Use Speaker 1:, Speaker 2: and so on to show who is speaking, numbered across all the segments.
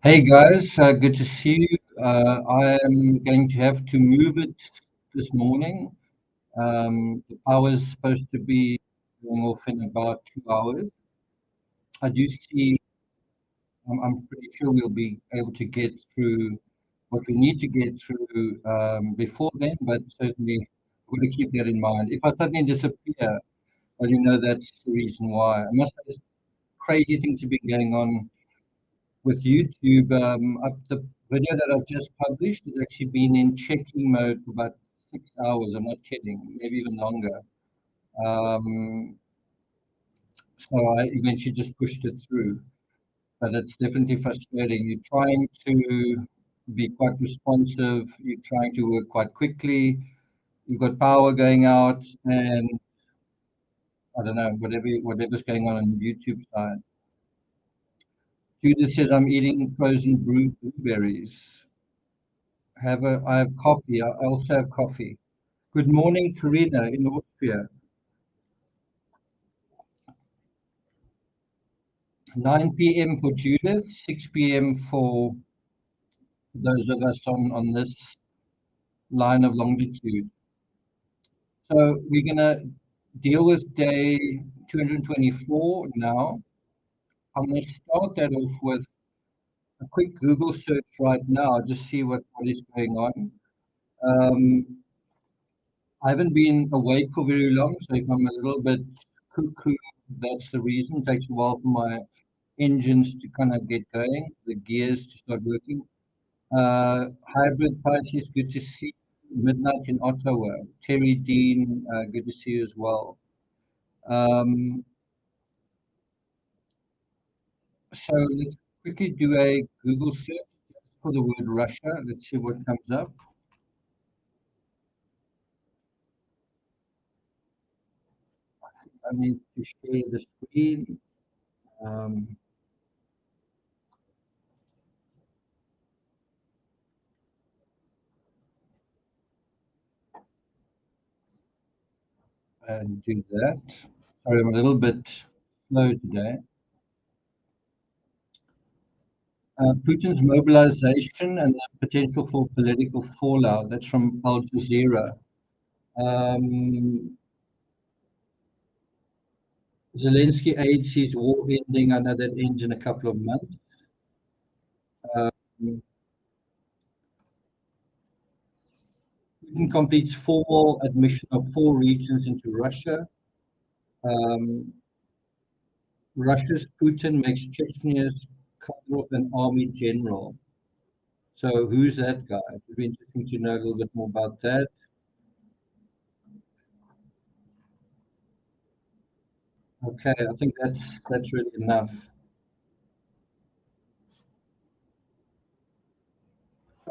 Speaker 1: Hey guys, good to see you. I am going to have to move it this morning. The power is supposed to be going off in about 2 hours. I do see, I'm pretty sure we'll be able to get through what we need to get through before then, but certainly we're going to keep that in mind. If I suddenly disappear, well, you know that's the reason why. I must say, crazy things have been going on with YouTube. The video that I've just published has actually been in checking mode for about 6 hours. I'm not kidding, maybe even longer. Um, so I eventually just pushed it through, but it's definitely frustrating. You're trying to be quite responsive. You're trying to work quite quickly. You've got power going out, and I don't know whatever's going on the YouTube side. Judith says I'm eating frozen blueberries. I have coffee. I also have coffee. Good morning, Karina in Austria. 9 p.m. for Judith, 6 p.m. for those of us on this line of longitude. So we're going to deal with day 224 now. I'm going to start that off with a quick Google search right now, just see what is going on. I haven't been awake for very long, so if I'm a little bit cuckoo, that's the reason. It takes a while for my engines to kind of get going, the gears to start working. Hybrid Pisces, good to see you. Midnight in Ottawa. Terry Dean, good to see you as well. Um, so let's quickly do a Google search for the word Russia. Let's see what comes up. I need to share the screen. Um, and do that. Sorry, I'm a little bit slow today. Putin's mobilization and the potential for political fallout. That's from Al Jazeera. Um, Zelensky aids sees war ending. I know that ends in a couple of months. Um, Putin completes formal admission of 4 regions into Russia. Um, Russia's Putin makes Chechnya's Kadyrov an army general. So who's that guy? It'd be interesting to know a little bit more about that. Okay, I think that's really enough.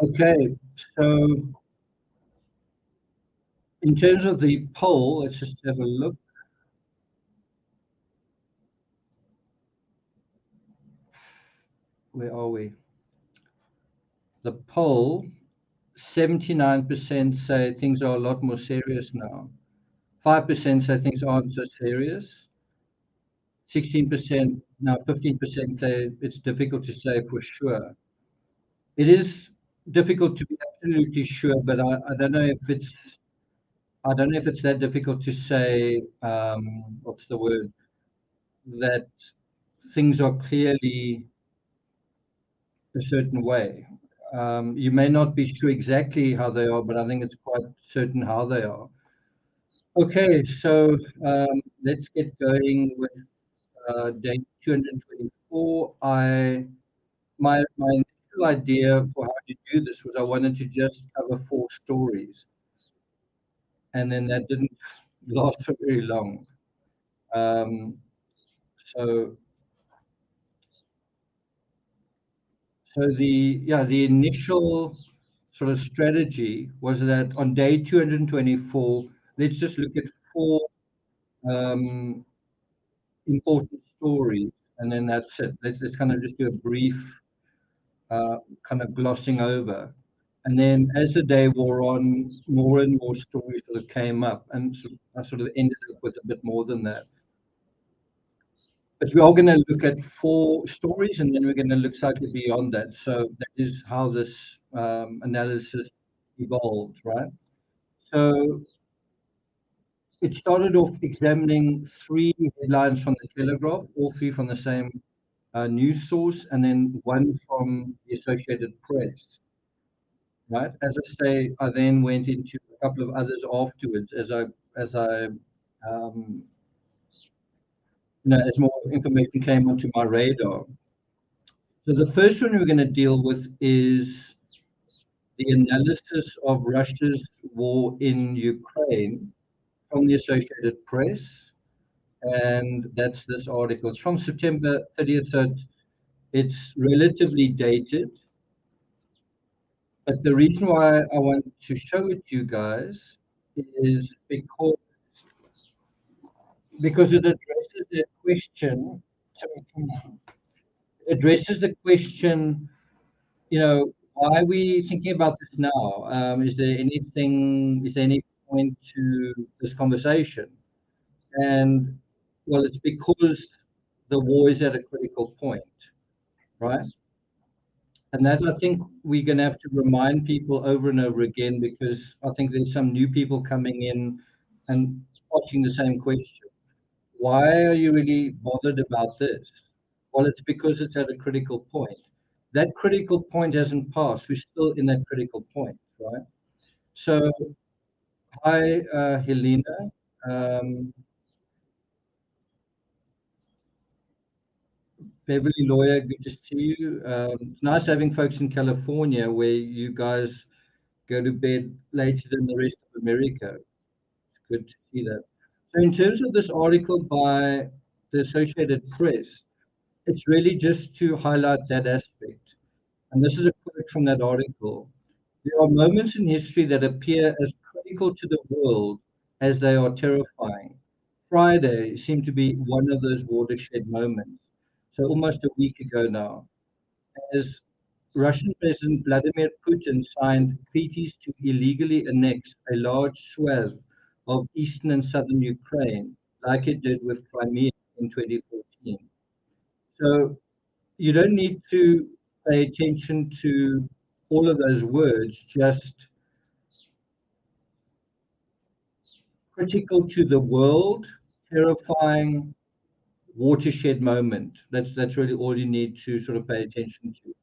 Speaker 1: Okay, so in terms of the poll, let's just have a look. Where are we? The poll, 79% say things are a lot more serious now. 5% say things aren't so serious. 16%, now 15% say it's difficult to say for sure. It is difficult to be absolutely sure, but I don't know if it's that difficult to say, what's the word, that things are clearly a certain way. You may not be sure exactly how they are, but I think it's quite certain how they are. Okay, so let's get going with day 224. My initial idea for how to do this was I wanted to just cover 4 stories, and then that didn't last for very long. Um, so the initial sort of strategy was that on day 224, let's just look at 4 um, important stories, and then that's it. Let's kind of just do a brief kind of glossing over. And then as the day wore on, more and more stories sort of came up, and I sort of ended up with a bit more than that. But we are going to look at 4 stories, and then we're going to look slightly beyond that. So that is how this analysis evolved, right? So it started off examining 3 headlines from the Telegraph, all 3 from the same news source, and then 1 from the Associated Press, right? As I say, I then went into a couple of others afterwards um, as more information came onto my radar. So the first one we're going to deal with is the analysis of Russia's war in Ukraine from the Associated Press, and that's this article. It's from September 30th, so it's relatively dated. But the reason why I want to show it to you guys is because it addresses the question. It addresses the question, why are we thinking about this now? Is there any point to this conversation? And well, it's because the war is at a critical point, right? And that I think we're going to have to remind people over and over again, because I think there's some new people coming in and asking the same question. Why are you really bothered about this? Well, it's because it's at a critical point. That critical point hasn't passed. We're still in that critical point, right? So, hi, Helena. Um, Beverly Lawyer, good to see you. It's nice having folks in California where you guys go to bed later than the rest of America. It's good to see that. So, in terms of this article by the Associated Press, it's really just to highlight that aspect. And this is a quote from that article. There are moments in history that appear as critical to the world as they are terrifying. Friday seemed to be one of those watershed moments. So, almost a week ago now, as Russian President Vladimir Putin signed treaties to illegally annex a large swath of eastern and southern Ukraine, like it did with Crimea in 2014. So you don't need to pay attention to all of those words, just critical to the world, terrifying watershed moment. That's really all you need to sort of pay attention to.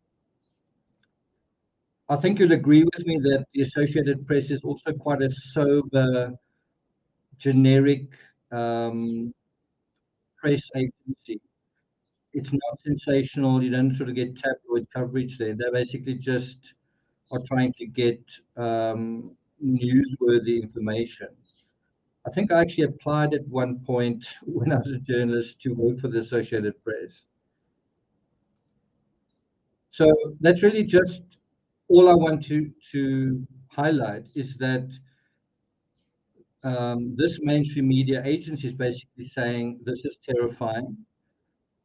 Speaker 1: I think you'll agree with me that the Associated Press is also quite a sober, generic um, press agency. It's not sensational. You don't sort of get tabloid coverage there. They basically just are trying to get newsworthy information. I think I actually applied at one point when I was a journalist to work for the Associated Press. So that's really just all I want to highlight, is that this mainstream media agency is basically saying this is terrifying,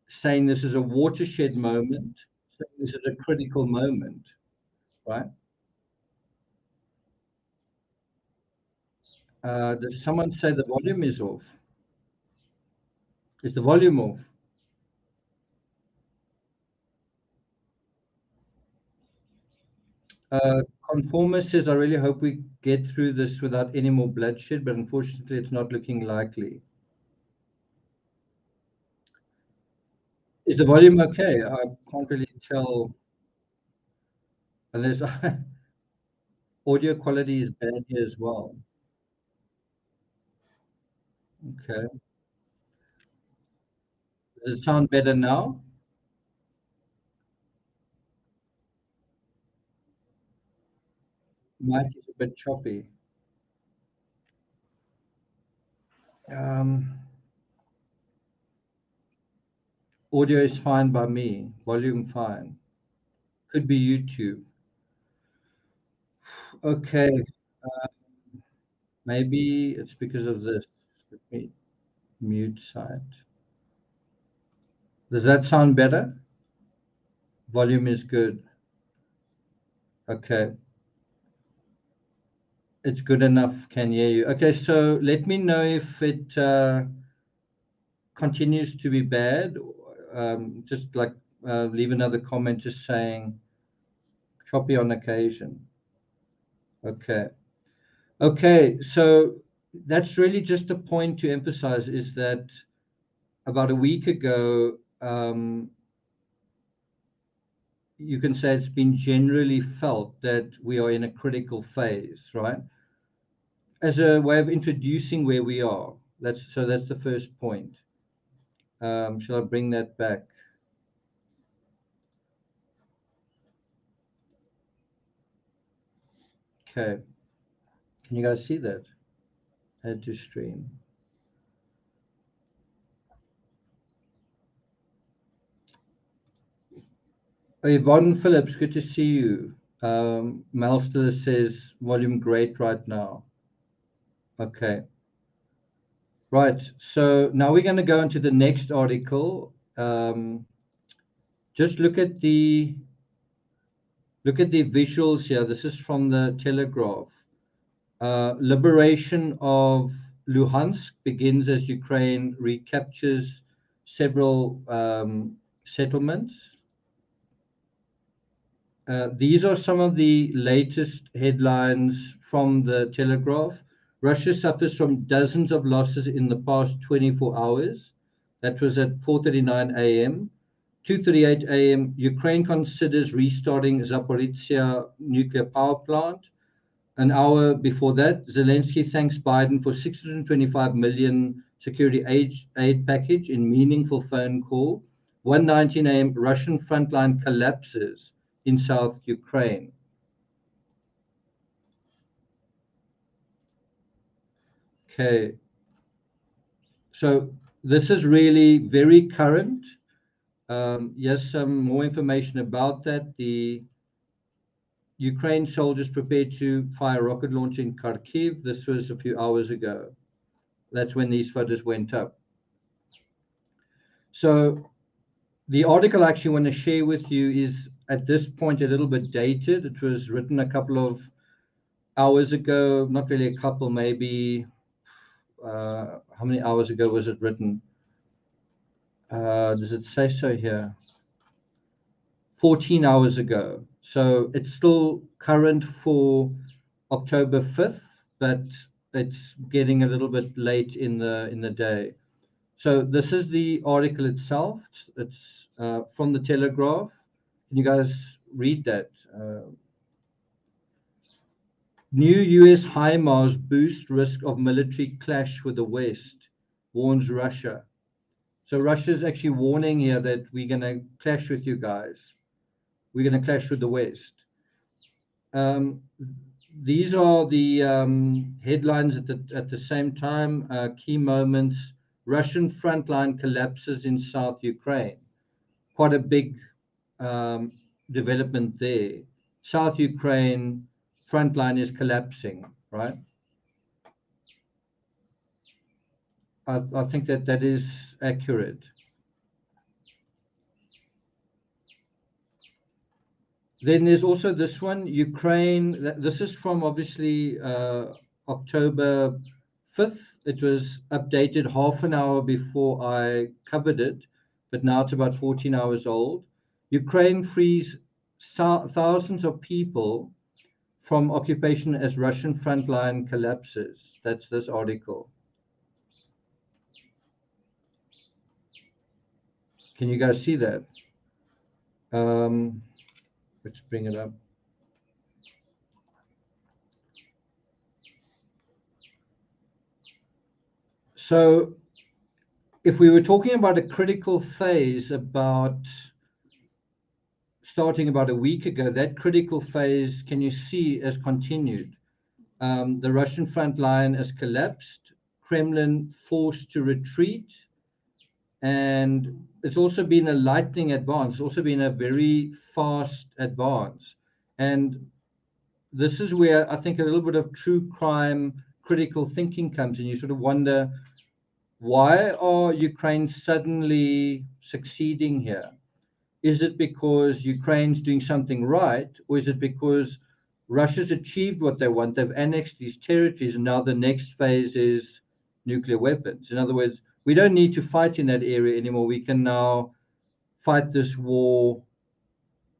Speaker 1: saying this is a watershed moment, saying this is a critical moment, right? Does someone say the volume is off? Is the volume off? Conformist says, I really hope we get through this without any more bloodshed, but unfortunately, it's not looking likely. Is the volume okay? I can't really tell unless audio quality is bad here as well. Okay. Does it sound better now? Mic is a bit choppy. Um, Audio is fine by me. Volume fine. Could be YouTube. Okay. Maybe it's because of this. Let me mute site. Does that sound better? Volume is good. Okay. It's good enough. Can hear you. Okay, so let me know if it continues to be bad, just like leave another comment just saying choppy on occasion. Okay. Okay, so that's really just a point to emphasize, is that about a week ago, you can say it's been generally felt that we are in a critical phase, right? As a way of introducing where we are. That's the first point. Shall I bring that back? Okay. Can you guys see that? Add to stream. Yvonne Phillips, good to see you. Malster says volume great right now. Okay. Right. So now we're going to go into the next article. Just look at the visuals here. This is from the Telegraph. Liberation of Luhansk begins as Ukraine recaptures several settlements. These are some of the latest headlines from the Telegraph. Russia suffers from dozens of losses in the past 24 hours. That was at 4:39 a.m. 2:38 a.m. Ukraine considers restarting Zaporizhzhia nuclear power plant. An hour before that, Zelensky thanks Biden for 625 million security aid package in meaningful phone call. 1:19 a.m. Russian frontline collapses in South Ukraine. Okay. So this is really very current. Yes, some more information about that. The Ukraine soldiers prepared to fire rocket launch in Kharkiv. This was a few hours ago. That's when these photos went up. So the article I actually want to share with you is at this point a little bit dated. It was written a couple of hours ago, not really a couple, maybe how many hours ago was it written? Does it say so here? 14 hours ago. So it's still current for October 5th, but it's getting a little bit late in the day. So this is the article itself. It's from the Telegraph. Can you guys read that? New US HIMARS boost risk of military clash with the West, warns Russia. So Russia's actually warning here that we're going to clash with you guys. We're going to clash with the West. These are the headlines at the same time. Key moments: Russian frontline collapses in South Ukraine. Quite a big development there. South Ukraine frontline is collapsing, right? I think that is accurate. Then there's also this one, Ukraine. This is from obviously October 5th. It was updated half an hour before I covered it, but now it's about 14 hours old. Ukraine frees thousands of people from occupation as Russian frontline collapses. That's this article. Can you guys see that? Let's bring it up. So if we were talking about a critical phase about starting about a week ago, that critical phase, can you see, has continued. The Russian front line has collapsed, Kremlin forced to retreat, and it's also been a lightning advance. It's also been a very fast advance. And this is where I think a little bit of true crime critical thinking comes in. You sort of wonder, why are Ukraine suddenly succeeding here? Is it because Ukraine's doing something right, or is it because Russia's achieved what they want? They've annexed these territories, and now the next phase is nuclear weapons. In other words, we don't need to fight in that area anymore. We can now fight this war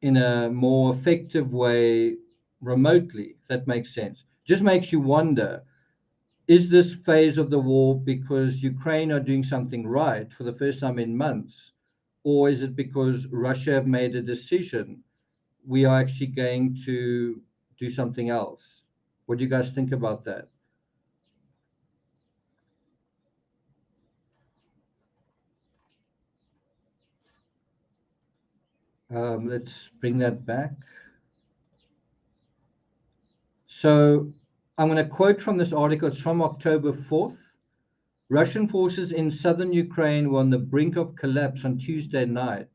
Speaker 1: in a more effective way remotely, if that makes sense. Just makes you wonder, is this phase of the war because Ukraine are doing something right for the first time in months? Or is it because Russia have made a decision? We are actually going to do something else. What do you guys think about that? Let's bring that back. So I'm going to quote from this article. It's from October 4th. Russian forces in southern Ukraine were on the brink of collapse on Tuesday night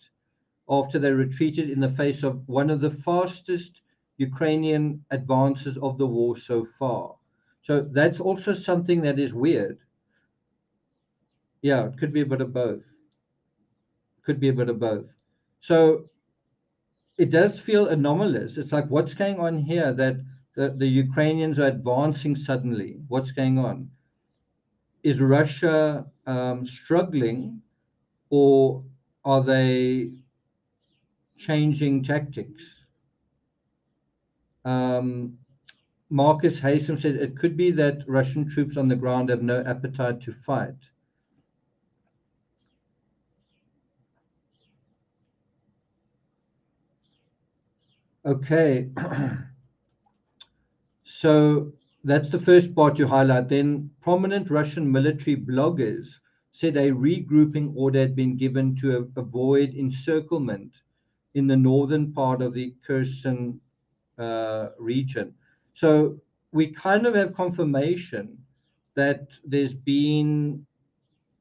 Speaker 1: after they retreated in the face of one of the fastest Ukrainian advances of the war so far. So that's also something that is weird. Yeah, it could be a bit of both. Could be a bit of both. So it does feel anomalous. It's like, what's going on here that the Ukrainians are advancing suddenly? What's going on? Is Russia struggling, or are they changing tactics? Um, Marcus Haysom said it could be that Russian troops on the ground have no appetite to fight. Okay, so that's the first part you highlight. Then prominent Russian military bloggers said a regrouping order had been given to avoid encirclement in the northern part of the Kherson region. So we kind of have confirmation that there's been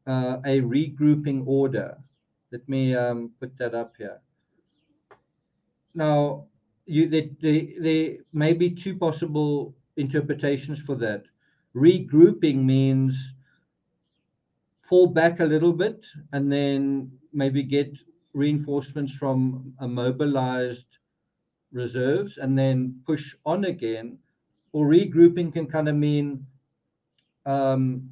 Speaker 1: a regrouping order. Let me put that up here. Now, there may be two possible interpretations for that. Regrouping means fall back a little bit and then maybe get reinforcements from a mobilized reserves and then push on again. Or regrouping can kind of mean um,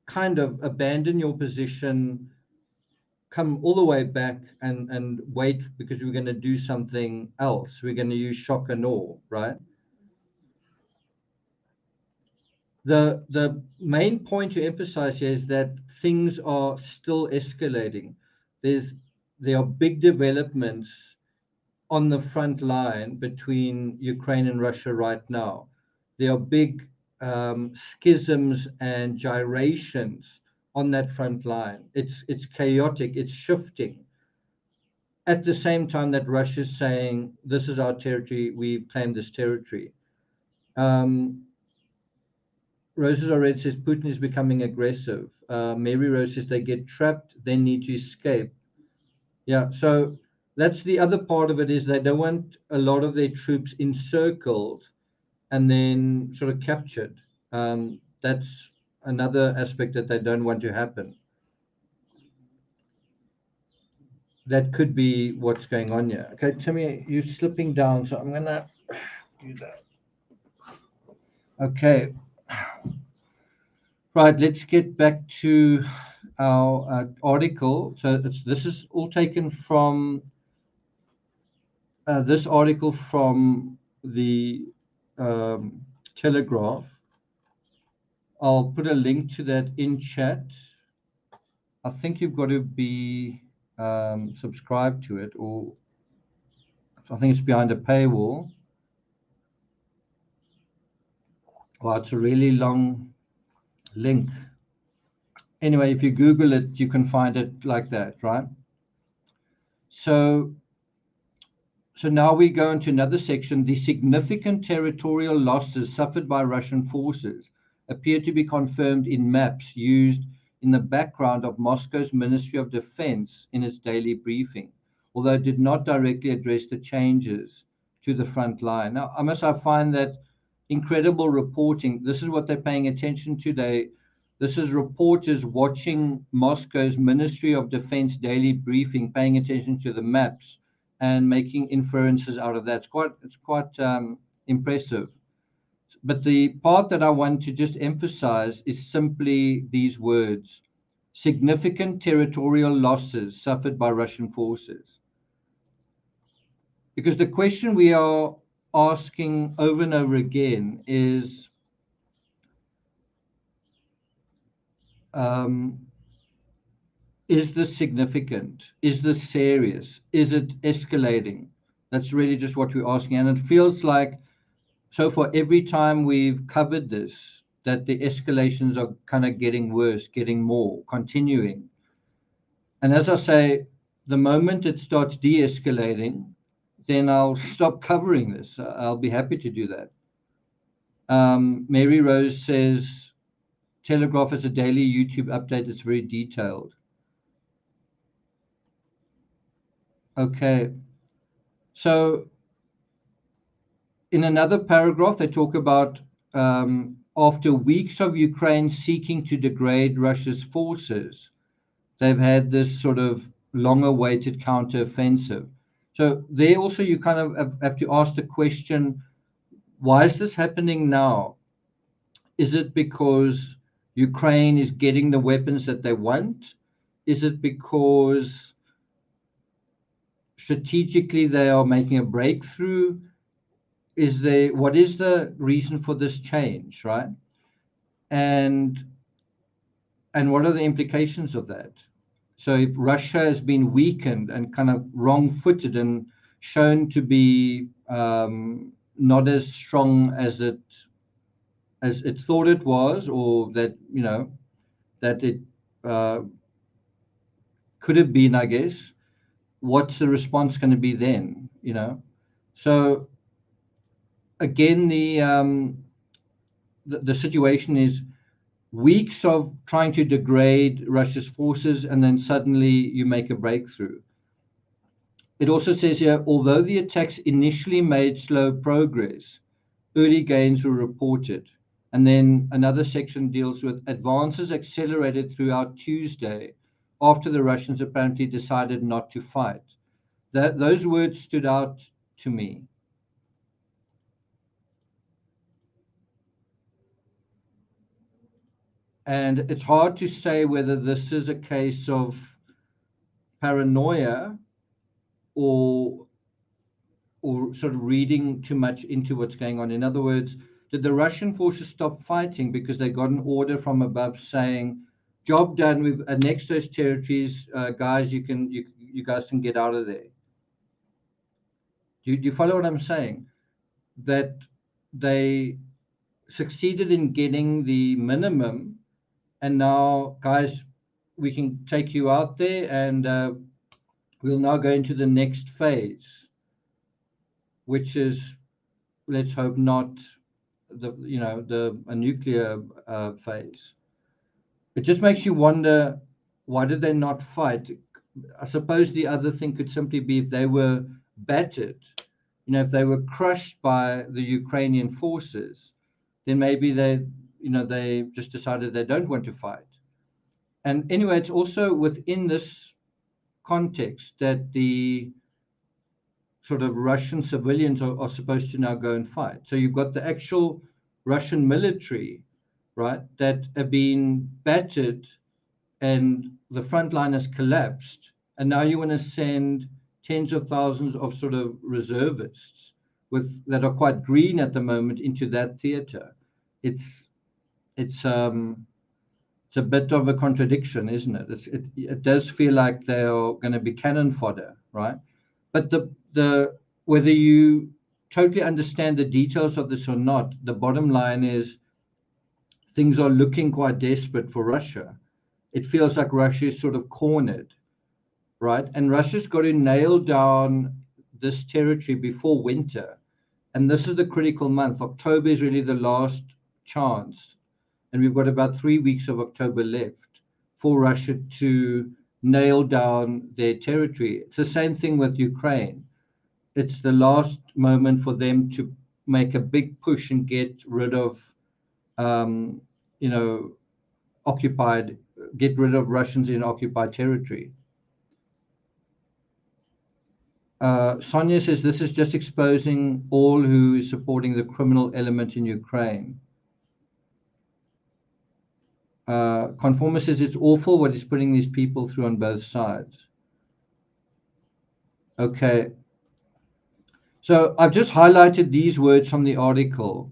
Speaker 1: kind of abandon your position, come all the way back and wait because we're going to do something else. We're going to use shock and awe, right? The main point to emphasize here is that things are still escalating. There's there are big developments on the front line between Ukraine and Russia right now. There are big schisms and gyrations on that front line. It's chaotic. It's shifting. At the same time that Russia's saying, this is our territory, we claim this territory. Roses are red says Putin is becoming aggressive. Mary Rose says they get trapped, they need to escape. Yeah, so that's the other part of it is they don't want a lot of their troops encircled and then sort of captured. That's another aspect that they don't want to happen. That could be what's going on here. Okay, Timmy, you're slipping down, so I'm gonna do that. Okay, right. Let's get back to our article. So this is all taken from this article from the Telegraph. I'll put a link to that in chat. I think you've got to be subscribed to it, or I think it's behind a paywall. Well, it's a really long link. Anyway, if you Google it, you can find it like that, right? So now we go into another section. The significant territorial losses suffered by Russian forces appear to be confirmed in maps used in the background of Moscow's Ministry of Defense in its daily briefing, although it did not directly address the changes to the front line. Now, I find that incredible reporting. This is what they're paying attention to. This is reporters watching Moscow's Ministry of Defense daily briefing, paying attention to the maps and making inferences out of that. It's quite impressive. But the part that I want to just emphasize is simply these words: significant territorial losses suffered by Russian forces. Because the question we are asking over and over again is, is this significant? Is this serious? Is it escalating? That's really just what we're asking. And it feels like, so far, every time we've covered this, that the escalations are kind of getting worse, getting more, continuing. And as I say, the moment it starts de-escalating, then I'll stop covering this. I'll be happy to do that. Mary Rose says, Telegraph has a daily YouTube update that's very detailed. Okay. So in another paragraph, they talk about after weeks of Ukraine seeking to degrade Russia's forces, they've had this sort of long-awaited counteroffensive. So there also you kind of have to ask the question, why is this happening now? Is it because Ukraine is getting the weapons that they want? Is it because strategically they are making a breakthrough? What is the reason for this change, right? And what are the implications of that? So if Russia has been weakened and kind of wrong-footed and shown to be not as strong as it thought it was, or that that it could have been, I guess, what's the response going to be then? So again, the situation is weeks of trying to degrade Russia's forces, and then suddenly you make a breakthrough. It also says here, although the attacks initially made slow progress, early gains were reported. And then another section deals with advances accelerated throughout Tuesday after the Russians apparently decided not to fight. Those words stood out to me. And it's hard to say whether this is a case of paranoia or sort of reading too much into what's going on. In other words, did the Russian forces stop fighting because they got an order from above saying, "Job done. We've annexed those territories, guys. You guys can get out of there." Do you follow what I'm saying? That they succeeded in getting the minimum, and now, guys, we can take you out there, and we'll now go into the next phase, which is, let's hope, not a nuclear phase. It just makes you wonder, why did they not fight? I suppose the other thing could simply be if they were battered, if they were crushed by the Ukrainian forces, then maybe they just decided they don't want to fight. And anyway, it's also within this context that the sort of Russian civilians are supposed to now go and fight. So you've got the actual Russian military, right, that have been battered and the front line has collapsed. And now you want to send tens of thousands of sort of reservists that are quite green at the moment into that theater. It's a bit of a contradiction, isn't it? It does feel like they are going to be cannon fodder, right? But whether you totally understand the details of this or not, the bottom line is things are looking quite desperate for Russia. It feels like Russia is sort of cornered, right? And Russia's got to nail down this territory before winter. And this is the critical month. October is really the last chance. And we've got about 3 weeks of October left for Russia to nail down their territory. It's the same thing with Ukraine. It's the last moment for them to make a big push and get rid of, get rid of Russians in occupied territory. Sonia says this is just exposing all who is supporting the criminal element in Ukraine. Conformer says it's awful what he's putting these people through on both sides. Okay. So I've just highlighted these words from the article.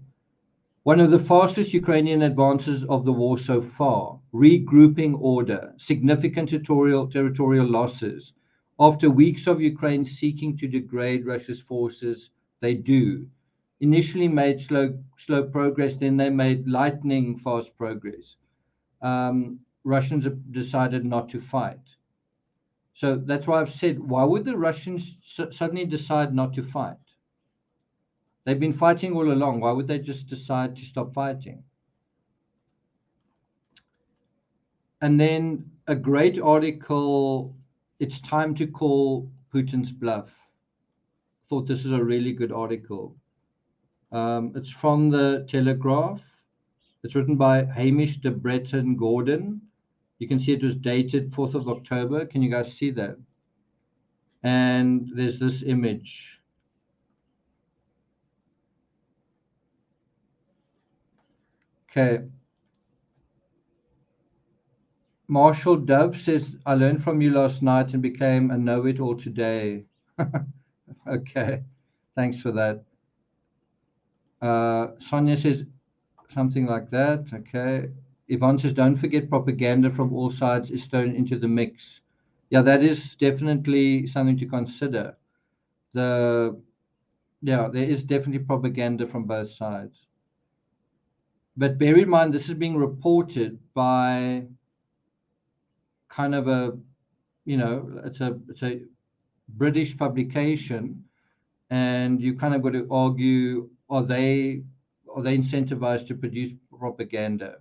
Speaker 1: One of the fastest Ukrainian advances of the war so far, regrouping order, significant territorial losses. After weeks of Ukraine seeking to degrade Russia's forces, they do. Initially made slow progress, then they made lightning fast progress. Russians have decided not to fight. So that's why I've said, why would the Russians suddenly decide not to fight? They've been fighting all along. Why would they just decide to stop fighting? And then a great article, it's time to call Putin's bluff. Thought this is a really good article. It's from the Telegraph. It's written by Hamish de Breton Gordon. You can see it was dated 4th of October. Can you guys see that? And there's this image. Okay. Marshall Dove says, I learned from you last night and became a know-it-all today. Okay. Thanks for that. Sonia says something like that. Okay. Yvonne says, don't forget propaganda from all sides is thrown into the mix. Yeah, that is definitely something to consider. There is definitely propaganda from both sides. But bear in mind, this is being reported by kind of it's a British publication, and you kind of got to argue, are they incentivized to produce propaganda?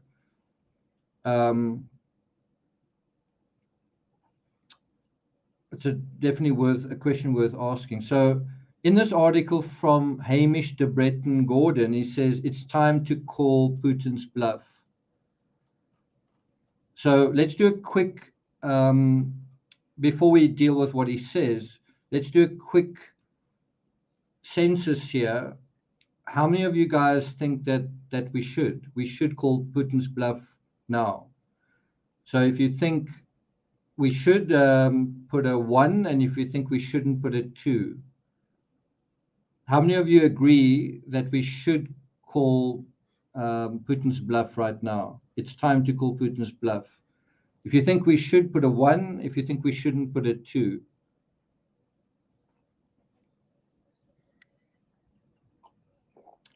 Speaker 1: It's definitely a question worth asking. So in this article from Hamish de Breton Gordon, he says it's time to call Putin's bluff. So let's do a quick, before we deal with what he says, let's do a quick census here. How many of you guys think that we should call Putin's bluff now? So if you think we should, put a 1, and if you think we shouldn't, put a 2. How many of you agree that we should call Putin's bluff right now? It's time to call Putin's bluff. If you think we should, put a 1. If you think we shouldn't, put a 2.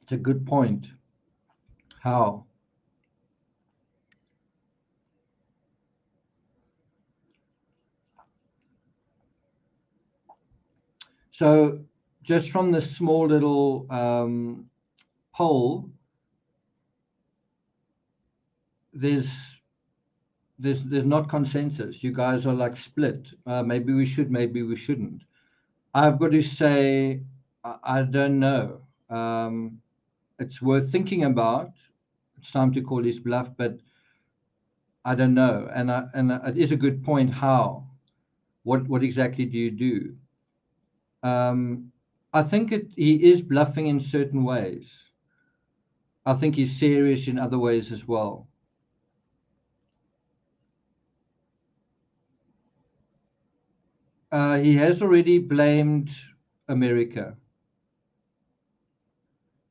Speaker 1: It's a good point. How? So just from the small little poll, there's not consensus. You guys are like split. Maybe we should, maybe we shouldn't. I've got to say, I don't know. It's worth thinking about. It's time to call his bluff, but I don't know. And it is a good point. How? What exactly do you do? I think he is bluffing in certain ways. I think he's serious in other ways as well. He has already blamed America.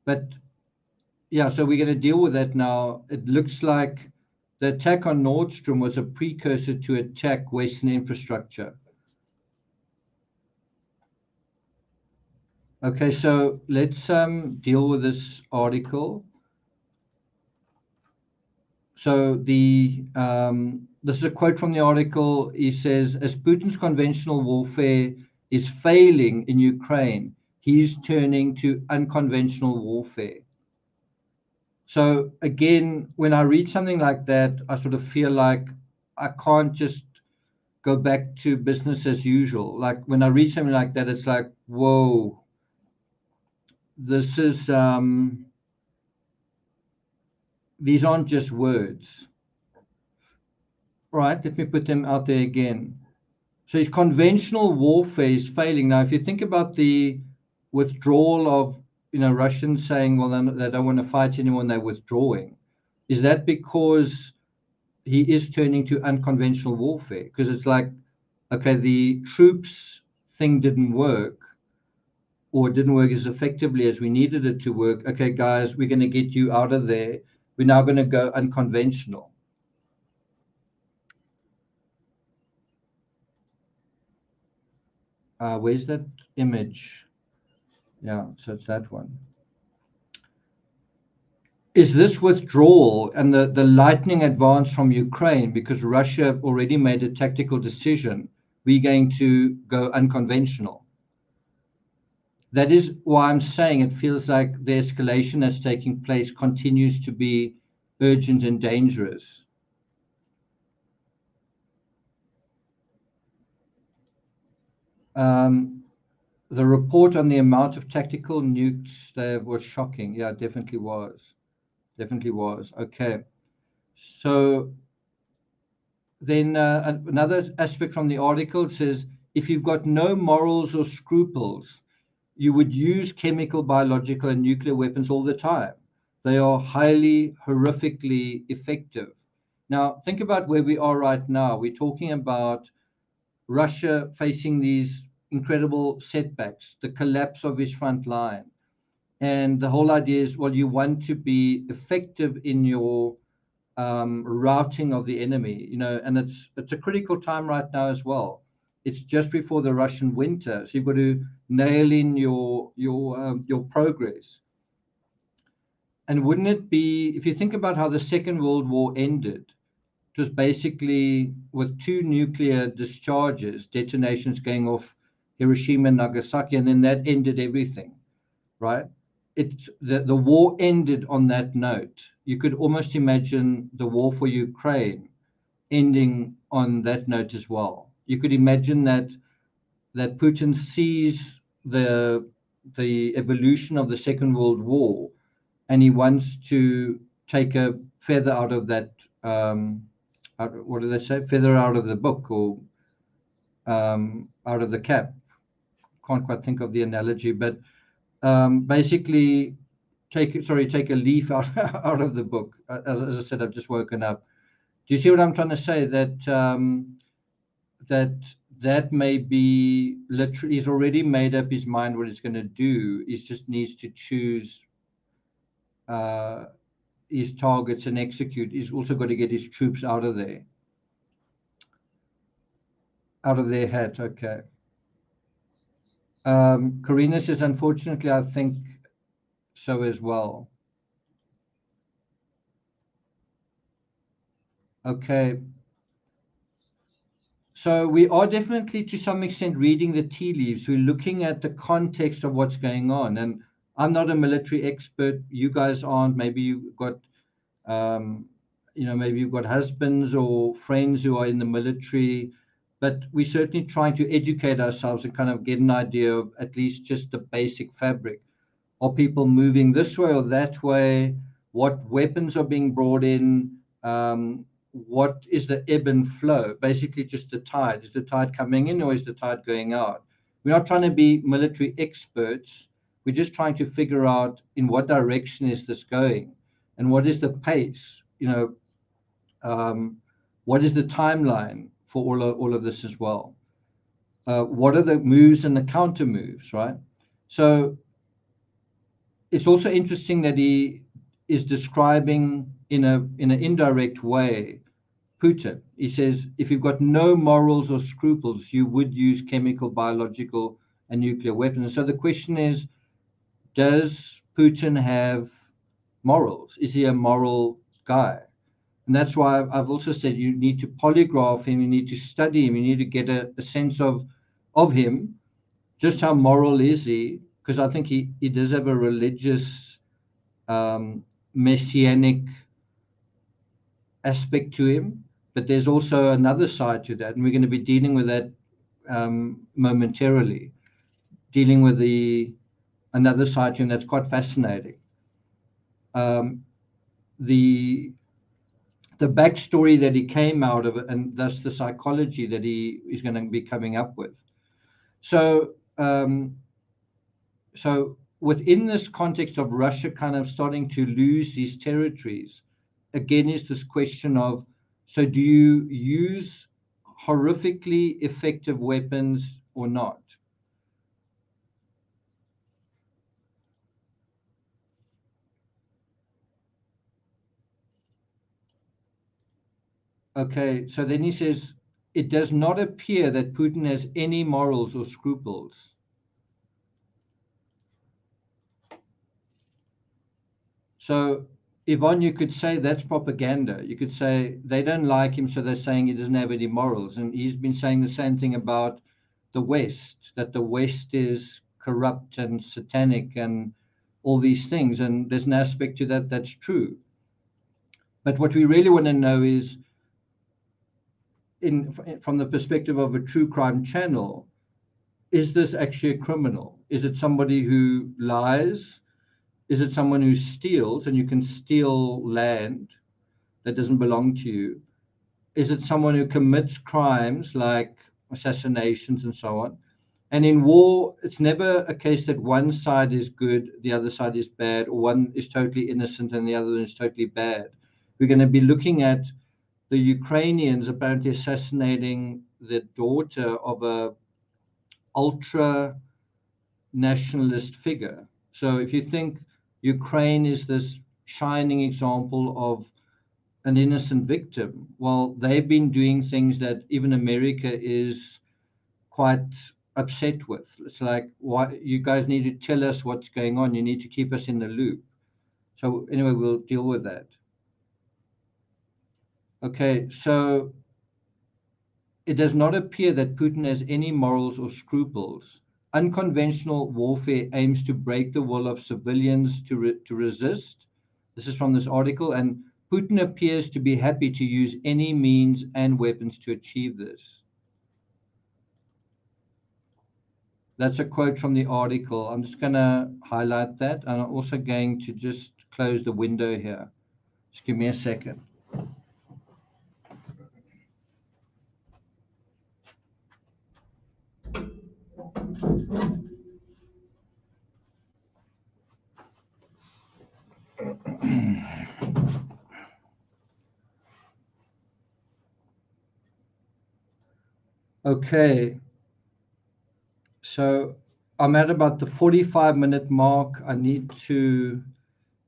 Speaker 1: But yeah, so we're going to deal with that now. It looks like the attack on Nord Stream was a precursor to attack Western infrastructure. Okay, so let's deal with this article. So this is a quote from the article. He says, as Putin's conventional warfare is failing in Ukraine, he's turning to unconventional warfare. So again, when I read something like that, I sort of feel like I can't just go back to business as usual. Like when I read something like that, it's like, whoa, this is these aren't just words. Right, let me put them out there again. So his conventional warfare is failing. Now, if you think about the withdrawal of, Russians saying, well, they don't want to fight anyone, they're withdrawing. Is that because he is turning to unconventional warfare, because it's like, okay, the troops thing didn't work, or didn't work as effectively as we needed it to work. Okay, guys, we're going to get you out of there. We're now going to go unconventional. Where's that image? Yeah, so it's that one. Is this withdrawal and the lightning advance from Ukraine because Russia already made a tactical decision? We're going to go unconventional. That is why I'm saying it feels like the escalation that's taking place continues to be urgent and dangerous. The report on the amount of tactical nukes there was shocking. Yeah, it definitely was. Definitely was. Okay. So then another aspect from the article says, if you've got no morals or scruples, you would use chemical, biological, and nuclear weapons all the time. They are highly, horrifically effective. Now, think about where we are right now. We're talking about Russia facing these incredible setbacks, the collapse of its front line. And the whole idea is, well, you want to be effective in your routing of the enemy, and it's a critical time right now as well. It's just before the Russian winter, so you've got to nail in your progress. And wouldn't it be, if you think about how the Second World War ended, it was basically with two nuclear discharges, detonations going off Hiroshima and Nagasaki, and then that ended everything, right? The war ended on that note. You could almost imagine the war for Ukraine ending on that note as well. You could imagine that Putin sees the evolution of the Second World War, and he wants to take a feather out of that. What do they say? Feather out of the book, or out of the cap. Can't quite think of the analogy, but basically take a leaf out of the book. As I said, I've just woken up. Do you see what I'm trying to say? That may be literally, he's already made up his mind what he's going to do. He just needs to choose his targets and execute. He's also got to get his troops out of there, out of their hat. Okay. Karina says, unfortunately, I think so as well. Okay. So we are definitely, to some extent, reading the tea leaves. We're looking at the context of what's going on. And I'm not a military expert. You guys aren't. Maybe you've got, maybe you've got husbands or friends who are in the military. But we're certainly trying to educate ourselves and kind of get an idea of at least just the basic fabric. Are people moving this way or that way? What weapons are being brought in? What is the ebb and flow? Basically, just the tide. Is the tide coming in or is the tide going out? We're not trying to be military experts. We're just trying to figure out in what direction is this going, and what is the pace. What is the timeline for all of this as well? What are the moves and the counter moves, right? So it's also interesting that he is describing in an indirect way Putin. He says, if you've got no morals or scruples, you would use chemical, biological, and nuclear weapons. So the question is, does Putin have morals? Is he a moral guy? And that's why I've also said you need to polygraph him, you need to study him, you need to get a sense of him. Just how moral is he? Because I think he does have a religious, messianic aspect to him, but there's also another side to that, and we're going to be dealing with that momentarily, dealing with another side to him that's quite fascinating. The backstory that he came out of, and thus the psychology that he is going to be coming up with. So within this context of Russia kind of starting to lose these territories, again is this question of So do you use horrifically effective weapons or not? Okay, so then he says, it does not appear that Putin has any morals or scruples. So, Yvonne, you could say that's propaganda. You could say they don't like him, so they're saying he doesn't have any morals. And he's been saying the same thing about the West, that the West is corrupt and satanic and all these things. And there's an aspect to that that's true. But what we really want to know is, from the perspective of a true crime channel, is this actually a criminal? Is it somebody who lies? Is it someone who steals, and you can steal land that doesn't belong to you? Is it someone who commits crimes like assassinations and so on? And in war, it's never a case that one side is good, the other side is bad, or one is totally innocent and the other one is totally bad. We're going to be looking at the Ukrainians apparently assassinating the daughter of a ultra nationalist figure. So if you think Ukraine is this shining example of an innocent victim, well, they've been doing things that even America is quite upset with. It's like, why you guys need to tell us what's going on. You need to keep us in the loop. So anyway, we'll deal with that. Okay, so it does not appear that Putin has any morals or scruples. Unconventional warfare aims to break the will of civilians to resist. This is from this article, and Putin appears to be happy to use any means and weapons to achieve this. That's a quote from the article. I'm just going to highlight that, and I'm also going to just close the window here. Just give me a second. Okay, so I'm at about the 45-minute mark. I need to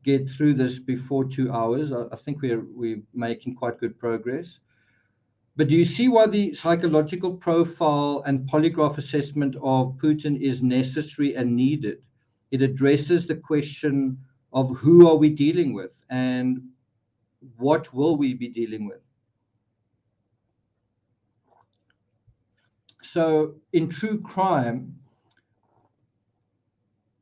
Speaker 1: get through this before 2 hours. I think we're making quite good progress. But do you see why the psychological profile and polygraph assessment of Putin is necessary and needed? It addresses the question of who are we dealing with and what will we be dealing with. So in true crime,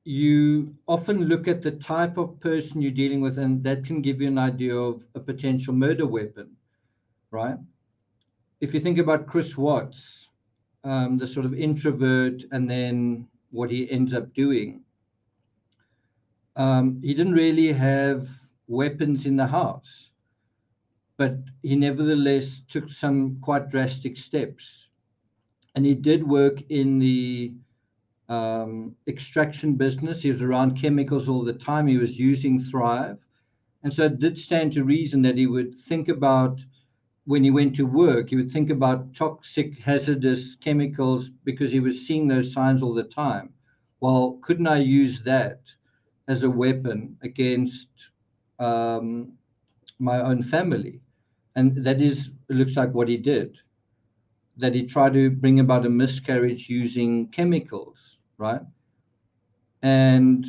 Speaker 1: you often look at the type of person you're dealing with, and that can give you an idea of a potential murder weapon, right? If you think about Chris Watts, the sort of introvert, and then what he ends up doing, he didn't really have weapons in the house, but he nevertheless took some quite drastic steps. And he did work in the extraction business. He was around chemicals all the time. He was using Thrive. And so it did stand to reason that he would think about, when he went to work, he would think about toxic, hazardous chemicals because he was seeing those signs all the time. Well, couldn't I use that as a weapon against my own family? And that is, it looks like what he did, that he tried to bring about a miscarriage using chemicals, right? And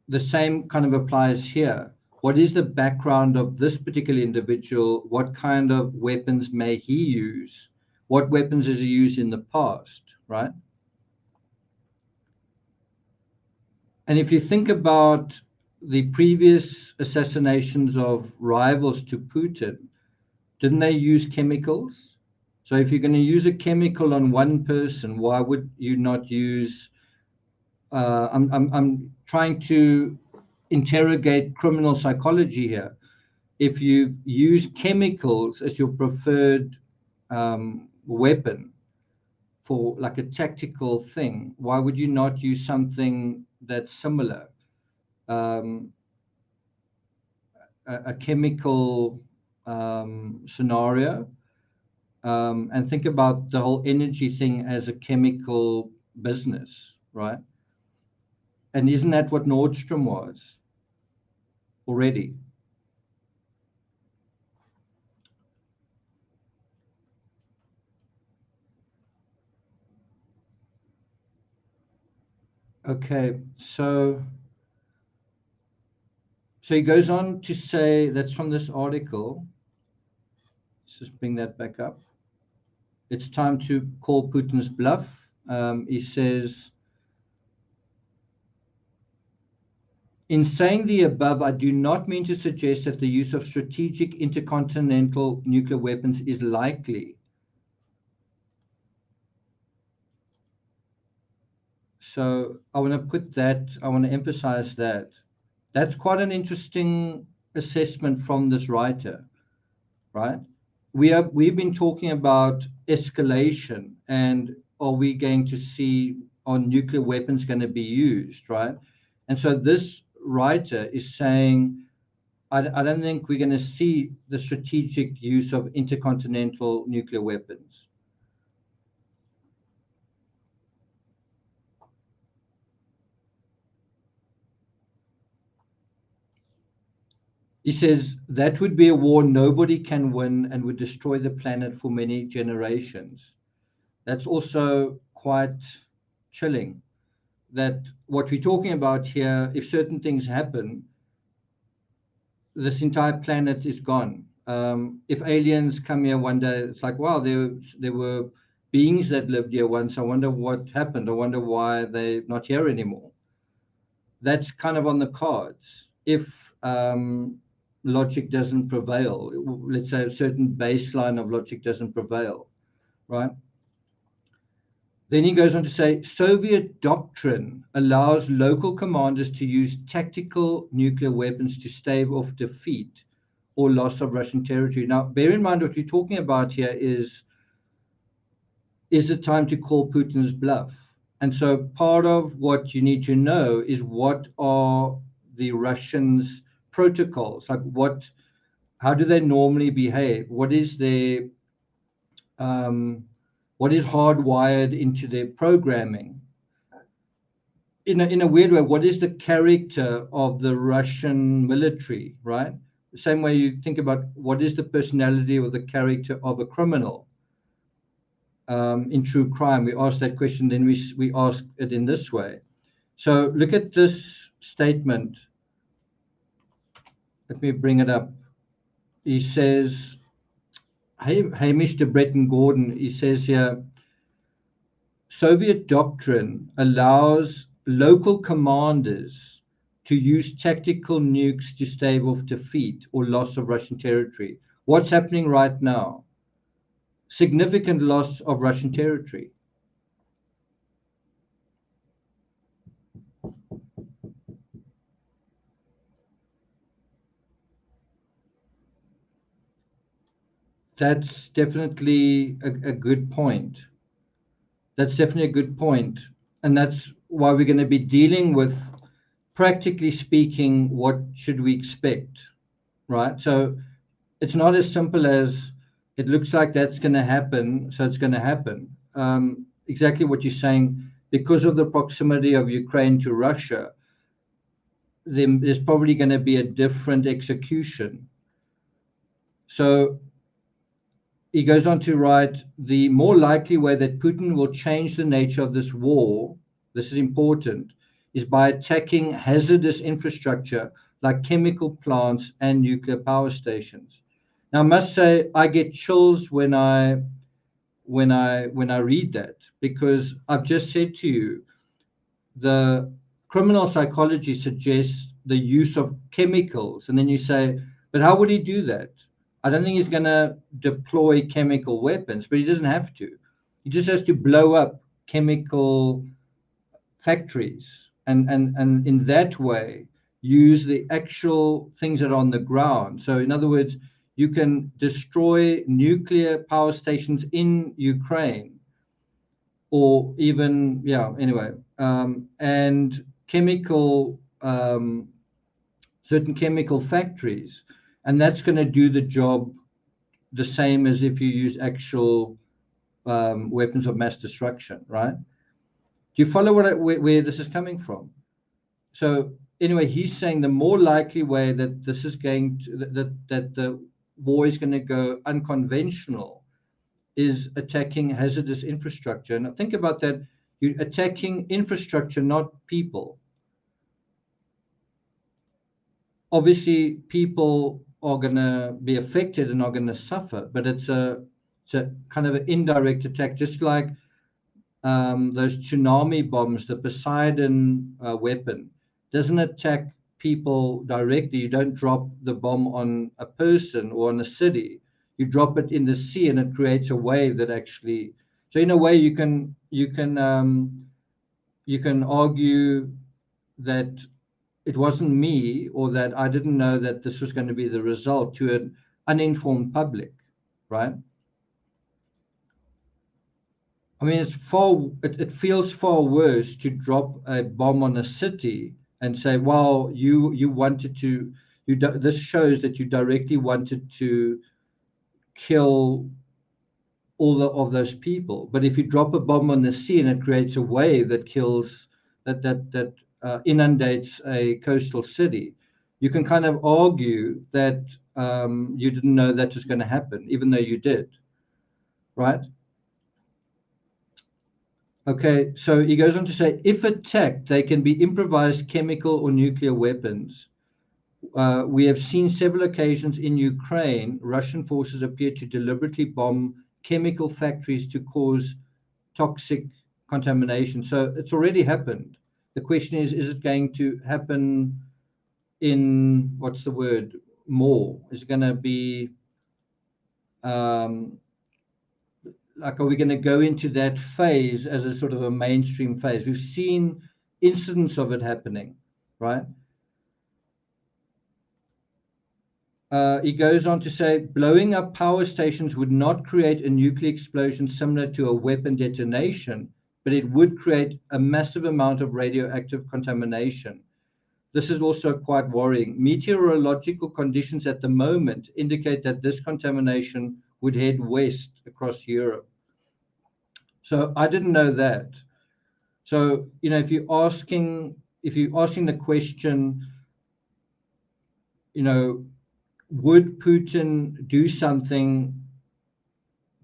Speaker 1: the same kind of applies here. What is the background of this particular individual? What kind of weapons may he use? What weapons has he used in the past, right? And if you think about the previous assassinations of rivals to Putin, didn't they use chemicals? So if you're going to use a chemical on one person, why would you not use? I'm trying to interrogate criminal psychology here. If you use chemicals as your preferred weapon for like a tactical thing, why would you not use something that's similar? A chemical scenario, and think about the whole energy thing as a chemical business, right? And isn't that what Nordstrom was already? Okay, so he goes on to say, that's from this article. Let's just bring that back up. It's time to call Putin's bluff. He says, in saying the above, I do not mean to suggest that the use of strategic intercontinental nuclear weapons is likely. So I want to emphasize that. That's quite an interesting assessment from this writer, right? We've been talking about escalation and are we going to see, are nuclear weapons going to be used, right? And so this writer is saying, I don't think we're going to see the strategic use of intercontinental nuclear weapons. He says that would be a war nobody can win and would destroy the planet for many generations. That's also quite chilling. That what we're talking about here, if certain things happen, this entire planet is gone. If aliens come here one day, it's like, wow, there were beings that lived here once. I wonder what happened. I wonder why they're not here anymore. That's kind of on the cards. If logic doesn't prevail, let's say a certain baseline of logic doesn't prevail, right? Then he goes on to say, Soviet doctrine allows local commanders to use tactical nuclear weapons to stave off defeat or loss of Russian territory. Now, bear in mind what we're talking about here is it time to call Putin's bluff? And so part of what you need to know is what are the Russians' protocols? Like how do they normally behave? What is what is hardwired into their programming? In a weird way, what is the character of the Russian military, right? The same way you think about what is the personality or the character of a criminal. In true crime, we ask that question, then we ask it in this way. So look at this statement. Let me bring it up. He says, hey, Mr. Breton Gordon, he says here, Soviet doctrine allows local commanders to use tactical nukes to stave off defeat or loss of Russian territory. What's happening right now? Significant loss of Russian territory. That's definitely a good point. That's definitely a good point. And that's why we're going to be dealing with, practically speaking, what should we expect, right? So it's not as simple as it looks like that's going to happen, so it's going to happen. Exactly what you're saying, because of the proximity of Ukraine to Russia, there's probably going to be a different execution. So he goes on to write, the more likely way that Putin will change the nature of this war, this is important, is by attacking hazardous infrastructure like chemical plants and nuclear power stations. Now, I must say, I get chills when I read that, because I've just said to you, the criminal psychology suggests the use of chemicals, and then you say, but how would he do that? I don't think he's going to deploy chemical weapons, but he doesn't have to. He just has to blow up chemical factories and in that way use the actual things that are on the ground. So in other words, you can destroy nuclear power stations in Ukraine, or even, anyway, and chemical certain chemical factories. and that's going to do the job the same as if you use actual weapons of mass destruction, right? Do you follow where this is coming from? So anyway, he's saying the more likely way that this is going to that the war is going to go unconventional is attacking hazardous infrastructure. And think about that: you're attacking infrastructure, not people. Obviously, people are going to be affected and are going to suffer, but it's a kind of an indirect attack, just like those tsunami bombs. The Poseidon weapon doesn't attack people directly. You don't drop the bomb on a person or on a city. You drop it in the sea, and it creates a wave that actually. So in a way, you can argue that it wasn't me, or that I didn't know that this was going to be the result to an uninformed public, right? I mean, it feels far worse to drop a bomb on a city and say, well, you wanted to, this shows that you directly wanted to kill all of those people. But if you drop a bomb on the sea and it creates a wave that kills, that inundates a coastal city, you can kind of argue that you didn't know that was going to happen, even though you did, right? Okay, so he goes on to say, if attacked, they can be improvised chemical or nuclear weapons. We have seen several occasions in Ukraine, Russian forces appear to deliberately bomb chemical factories to cause toxic contamination. So it's already happened. The question is it going to happen in, what's the word, more? Is it going to be, like, are we going to go into that phase as a sort of a mainstream phase? We've seen incidents of it happening, right? He goes on to say, blowing up power stations would not create a nuclear explosion similar to a weapon detonation, but it would create a massive amount of radioactive contamination. This is also quite worrying. Meteorological conditions at the moment indicate that this contamination would head west across Europe. So I didn't know that. So, if you're asking the question, would Putin do something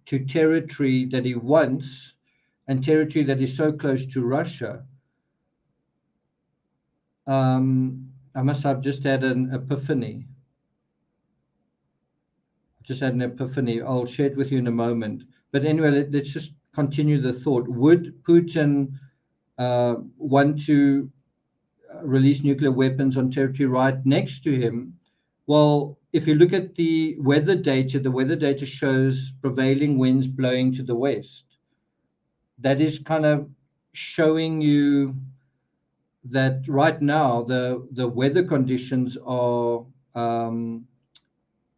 Speaker 1: to territory that he wants and territory that is so close to Russia? I must have just had an epiphany. I'll share it with you in a moment. But anyway, let's just continue the thought. Would Putin want to release nuclear weapons on territory right next to him? Well, if you look at the weather data shows prevailing winds blowing to the west. That is kind of showing you that right now the weather conditions are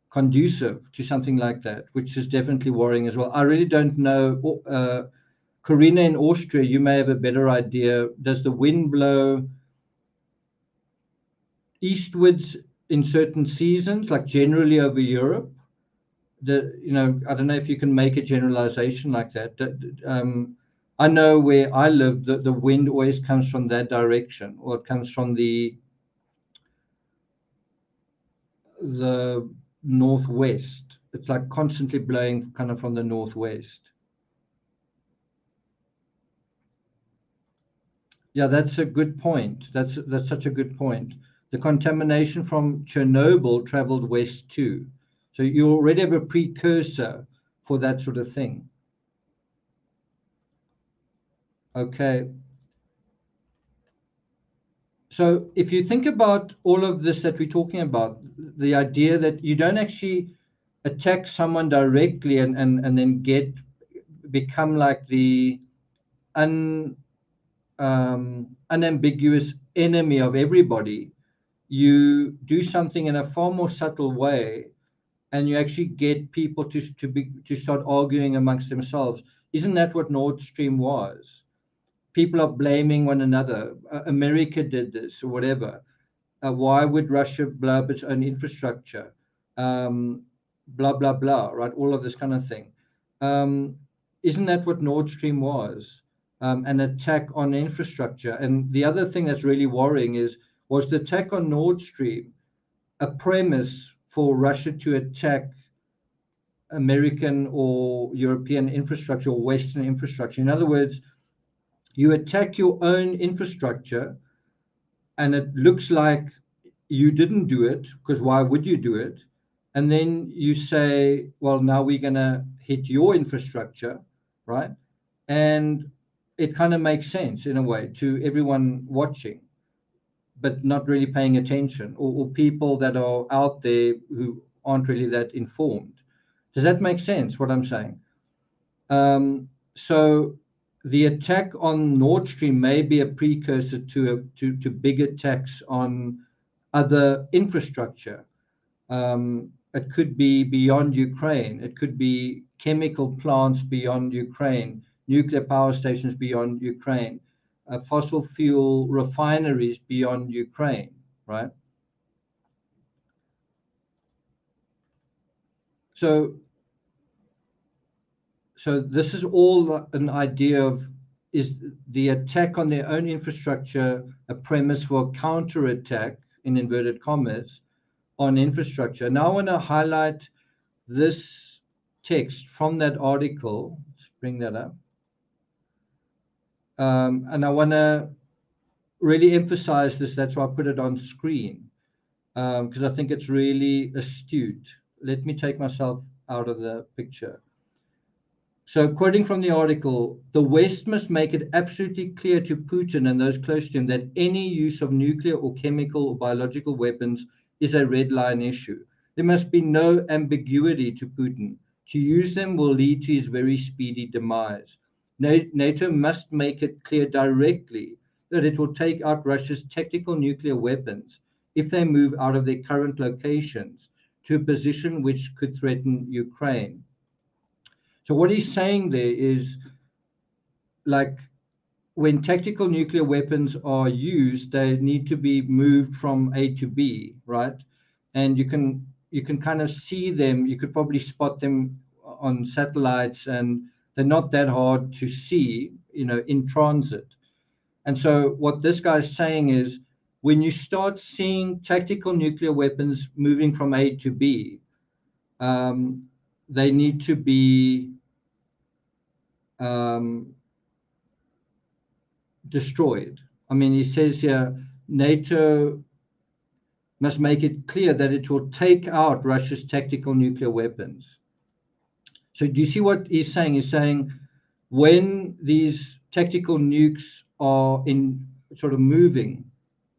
Speaker 1: conducive to something like that, which is definitely worrying as well. I really don't know. Karina, in Austria, you may have a better idea. Does the wind blow eastwards in certain seasons, like generally over Europe? I don't know if you can make a generalization like that. I know where I live, the wind always comes from that direction, or it comes from the northwest. It's like constantly blowing kind of from the northwest. Yeah, that's a good point. That's such a good point. The contamination from Chernobyl traveled west too. So you already have a precursor for that sort of thing. Okay. So if you think about all of this that we're talking about, the idea that you don't actually attack someone directly and then become like the unambiguous enemy of everybody, you do something in a far more subtle way, and you actually get people to start arguing amongst themselves. Isn't that what Nord Stream was? People are blaming one another. America did this or whatever. Why would Russia blow up its own infrastructure? blah, blah, blah, right? All of this kind of thing. Isn't that what Nord Stream was? An attack on infrastructure. And the other thing that's really worrying is, was the attack on Nord Stream a premise for Russia to attack American or European infrastructure or Western infrastructure? In other words, you attack your own infrastructure and it looks like you didn't do it, because why would you do it? And then you say, well, now we're going to hit your infrastructure, right? And it kind of makes sense in a way to everyone watching, but not really paying attention, or people that are out there who aren't really that informed. Does that make sense, what I'm saying? So the attack on Nord Stream may be a precursor to big attacks on other infrastructure. It could be beyond Ukraine. It could be chemical plants beyond Ukraine, nuclear power stations beyond Ukraine, fossil fuel refineries beyond Ukraine, right? So this is all an idea of, is the attack on their own infrastructure a premise for a counterattack, in inverted commas, on infrastructure? Now I want to highlight this text from that article. Let's bring that up. And I want to really emphasize this. That's why I put it on screen, because I think it's really astute. Let me take myself out of the picture. So, quoting from the article, the West must make it absolutely clear to Putin and those close to him that any use of nuclear or chemical or biological weapons is a red line issue. There must be no ambiguity to Putin. To use them will lead to his very speedy demise. NATO must make it clear directly that it will take out Russia's tactical nuclear weapons if they move out of their current locations to a position which could threaten Ukraine. So what he's saying there is, like, when tactical nuclear weapons are used, they need to be moved from A to B, right? And you can kind of see them. You could probably spot them on satellites, and they're not that hard to see, in transit. And so what this guy's saying is, when you start seeing tactical nuclear weapons moving from A to B, they need to be destroyed. I mean, he says here, NATO must make it clear that it will take out Russia's tactical nuclear weapons. So do you see what he's saying? He's saying when these tactical nukes are in sort of moving,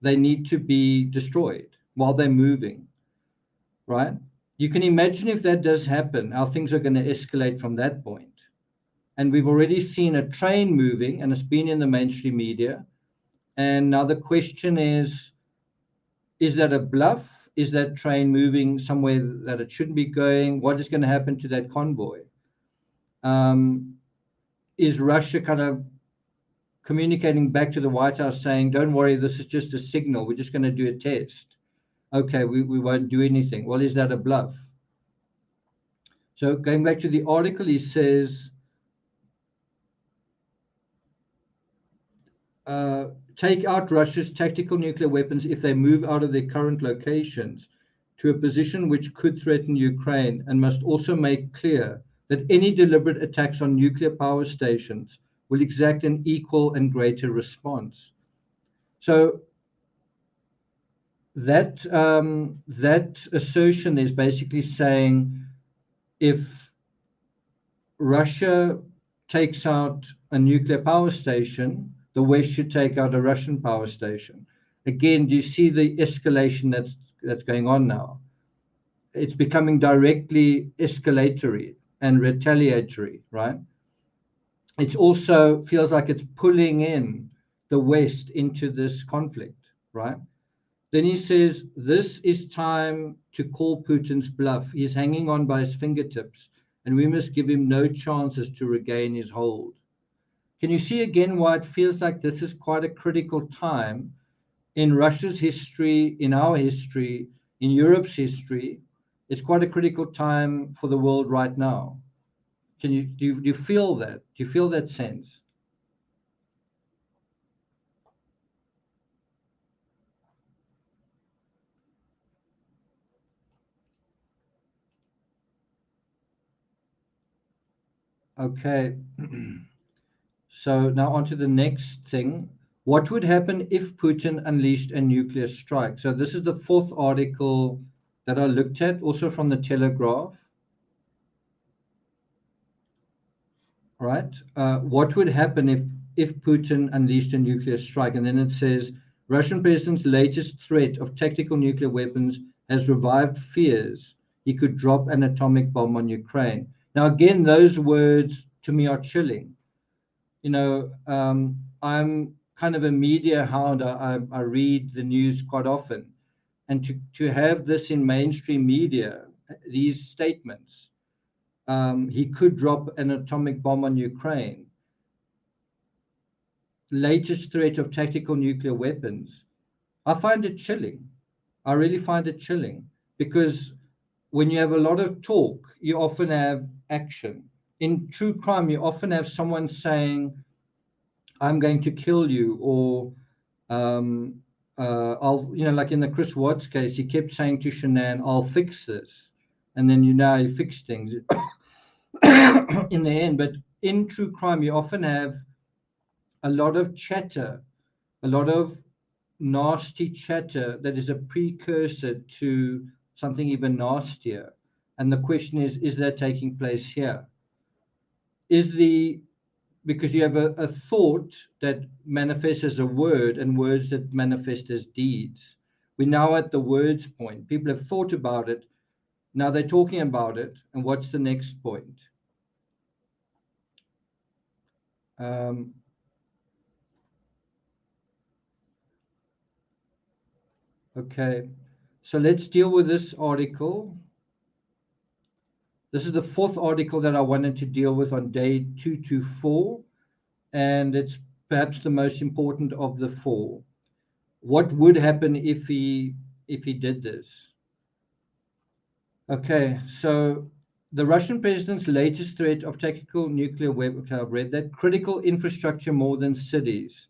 Speaker 1: they need to be destroyed while they're moving, right? You can imagine if that does happen, how things are going to escalate from that point. And we've already seen a train moving, and it's been in the mainstream media. And now the question is that a bluff? Is that train moving somewhere that it shouldn't be going? What is going to happen to that convoy? Is Russia kind of communicating back to the White House saying, don't worry, this is just a signal. We're just going to do a test. Okay, we won't do anything. Well, is that a bluff? So going back to the article, he says, take out Russia's tactical nuclear weapons if they move out of their current locations to a position which could threaten Ukraine, and must also make clear that any deliberate attacks on nuclear power stations will exact an equal and greater response. So that assertion is basically saying, if Russia takes out a nuclear power station, the West should take out a Russian power station. Again, do you see the escalation that's going on now? It's becoming directly escalatory and retaliatory, right? It also feels like it's pulling in the West into this conflict, right? Then he says, this is time to call Putin's bluff. He's hanging on by his fingertips, and we must give him no chances to regain his hold. Can you see again why it feels like this is quite a critical time in Russia's history, in our history, in Europe's history, It's quite a critical time for the world right now. Do you feel that? Do you feel that sense? Okay. So now on to the next thing. What would happen if Putin unleashed a nuclear strike? So this is the fourth article that I looked at, also from the Telegraph. Right? What would happen if Putin unleashed a nuclear strike? And then it says Russian president's latest threat of tactical nuclear weapons has revived fears he could drop an atomic bomb on Ukraine. Now, again, those words to me are chilling. I'm kind of a media hound. I read the news quite often, and to have this in mainstream media, these statements, he could drop an atomic bomb on Ukraine, latest threat of tactical nuclear weapons, I find it chilling. I really find it chilling because when you have a lot of talk, you often have action. In true crime, you often have someone saying, I'm going to kill you, or um, I'll, like in the Chris Watts case, he kept saying to Shanann, I'll fix this. And then, he fixed things in the end. But in true crime, you often have a lot of chatter, a lot of nasty chatter that is a precursor to something even nastier. And the question is that taking place here? Is the Because you have a thought that manifests as a word and words that manifest as deeds. We're now at the words point. People have thought about it. Now they're talking about it. And what's the next point? Um, okay. So let's deal with this article. This is the fourth article that I wanted to deal with on day 224, and it's perhaps the most important of the four. What would happen if he did this? Okay, so the Russian president's latest threat of tactical nuclear weapons, okay, I've read that, critical infrastructure more than cities.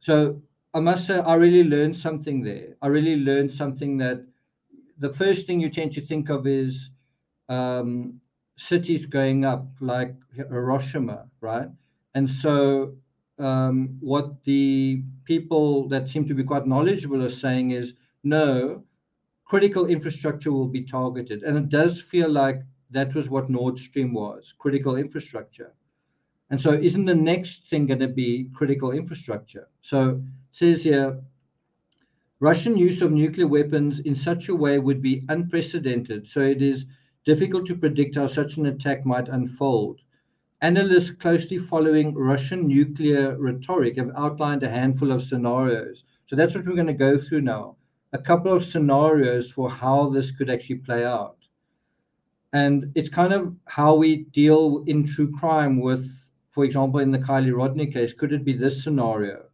Speaker 1: So I must say, I really learned something there. I really learned something that the first thing you tend to think of is um, cities going up, like Hiroshima, right? And so what the people that seem to be quite knowledgeable are saying is, no, critical infrastructure will be targeted. And it does feel like that was what Nord Stream was, critical infrastructure. And so isn't the next thing going to be critical infrastructure? So it says here, Russian use of nuclear weapons in such a way would be unprecedented, so it is difficult to predict how such an attack might unfold. Analysts closely following Russian nuclear rhetoric have outlined a handful of scenarios. So that's what we're going to go through now. A couple of scenarios for how this could actually play out. And it's kind of how we deal in true crime with, for example, in the Kylie Rodney case, could it be this scenario?